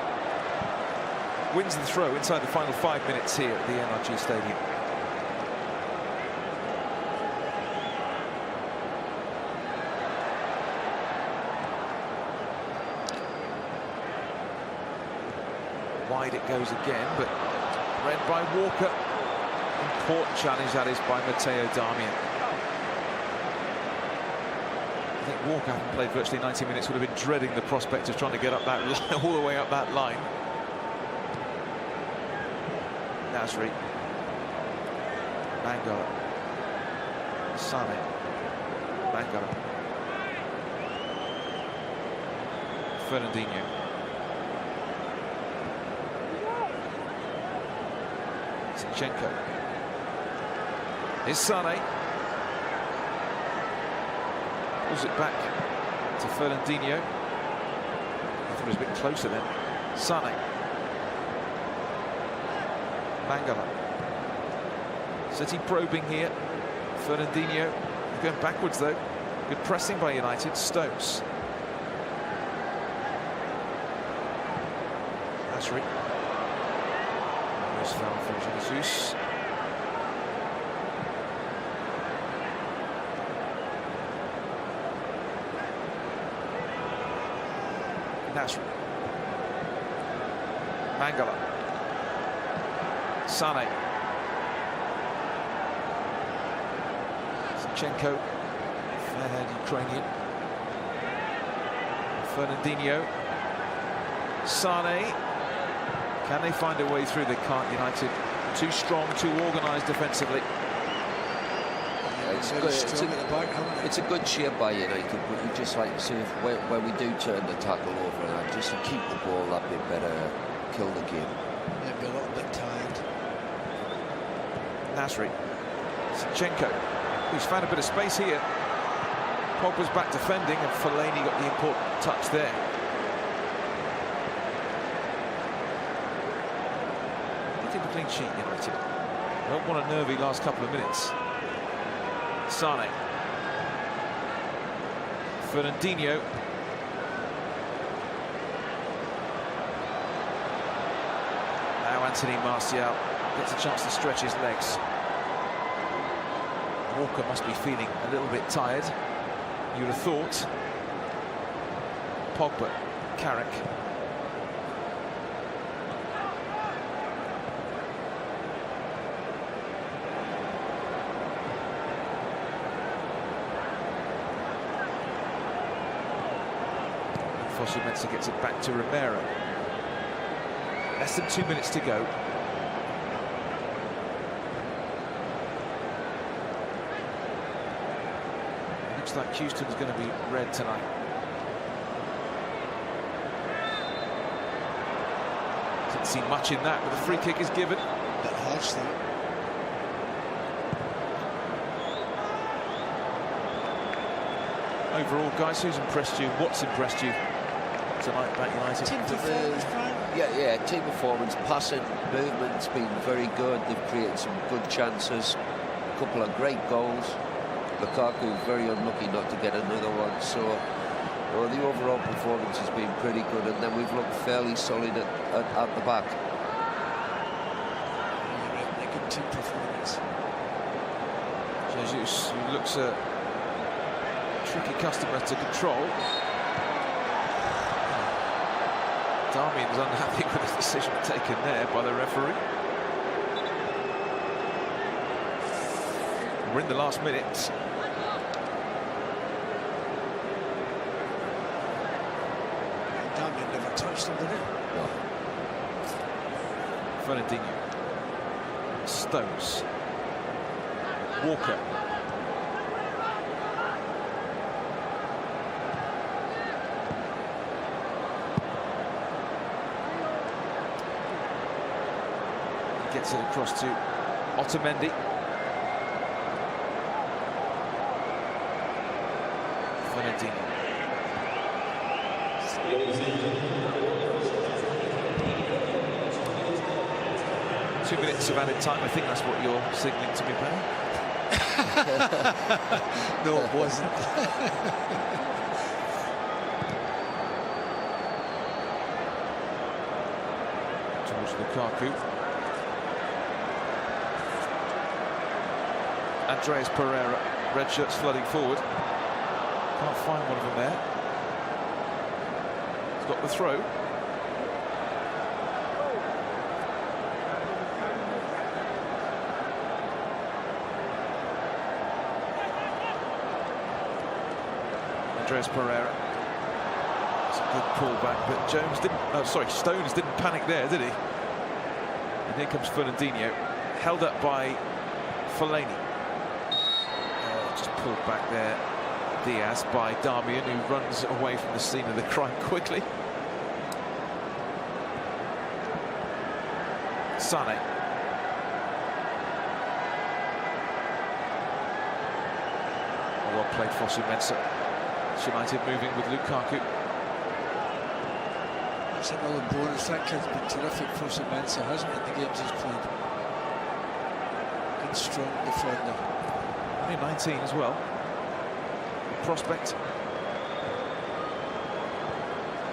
Wins the throw inside the final 5 minutes here at the NRG Stadium. Wide it goes again, but read by Walker. Important challenge that is by Matteo Darmian. I think Walker, having played virtually 90 minutes, would have been dreading the prospect of trying to get up that line, all the way up that line. Nasri. Mangala. Sane. Mangala. Fernandinho. Zinchenko. Here's Sane. Pulls it back to Fernandinho. I thought it was a bit closer then. Sane. Mangala. City probing here. Fernandinho. They're going backwards though. Good pressing by United. Stones. Nasri. Nice foul from Jesus. Nasri. Mangala. Sane. Zinchenko. Fair-haired Ukrainian. Fernandinho. Sane. Can they find a way through? They can't. United too strong, too organised defensively. It's a good sheer by United, but we just like to see if when we do turn the tackle over and just to keep the ball that bit better, kill the game. Maybe a little bit tired. Nasri. Zinchenko, who's found a bit of space here. Pogba's back defending, and Fellaini got the important touch there. Getting the clean sheet, United. Don't want a nervy last couple of minutes. Sane. Fernandinho. Now Anthony Martial gets a chance to stretch his legs. Walker must be feeling a little bit tired, you would have thought. Pogba, Carrick. Fosu-Mensah gets it back to Romero. Less than 2 minutes to go. Looks like Houston's going to be red tonight. Didn't see much in that, but the free kick is given. Bit harsh, that. Overall, guys, who's impressed you? What's impressed you tonight at United? Team performance, Brian? Yeah, team performance, passing, movement's been very good. They've created some good chances, a couple of great goals. Lukaku very unlucky not to get another one. So the overall performance has been pretty good, and then we've looked fairly solid at the back. A good team performance. Jesus, who looks a tricky customer to control. Darmian's unhappy with the decision taken there by the referee. We're in the last minute. Darmian never touched him, did he? No. Fernandinho. Stones. Walker. Gets it across to Otamendi. Fernandinho. 2 minutes of added time. I think that's what you're signalling to me, Benny. No, it wasn't. Towards Lukaku. Andreas Pereira, red shirts flooding forward. Can't find one of them there. He's got the throw. Andreas Pereira. It's a good pullback, but Stones didn't panic there, did he? And here comes Fernandinho, held up by Fellaini. Just pulled back there, Diaz, by Darmian, who runs away from the scene of the crime quickly. Sane. Well played, Fosu-Mensah. United moving with Lukaku. That's another bonus. That kid's been terrific for Fosu-Mensah, hasn't he, in the games he's played? Good, strong defender. Only 19 as well. Prospect.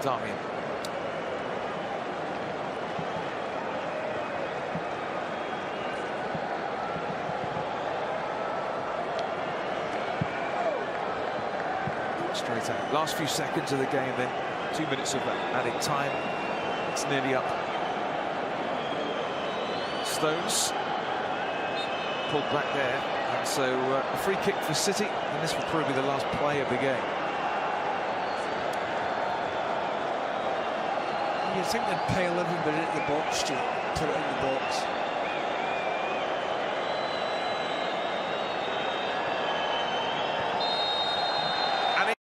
Darmian. Straight out. Last few seconds of the game then. 2 minutes of added time. It's nearly up. Stones. Pulled back there. And so a free kick for City. And this will probably be the last play of the game. You think they'd pile everybody at the box to put it in the box.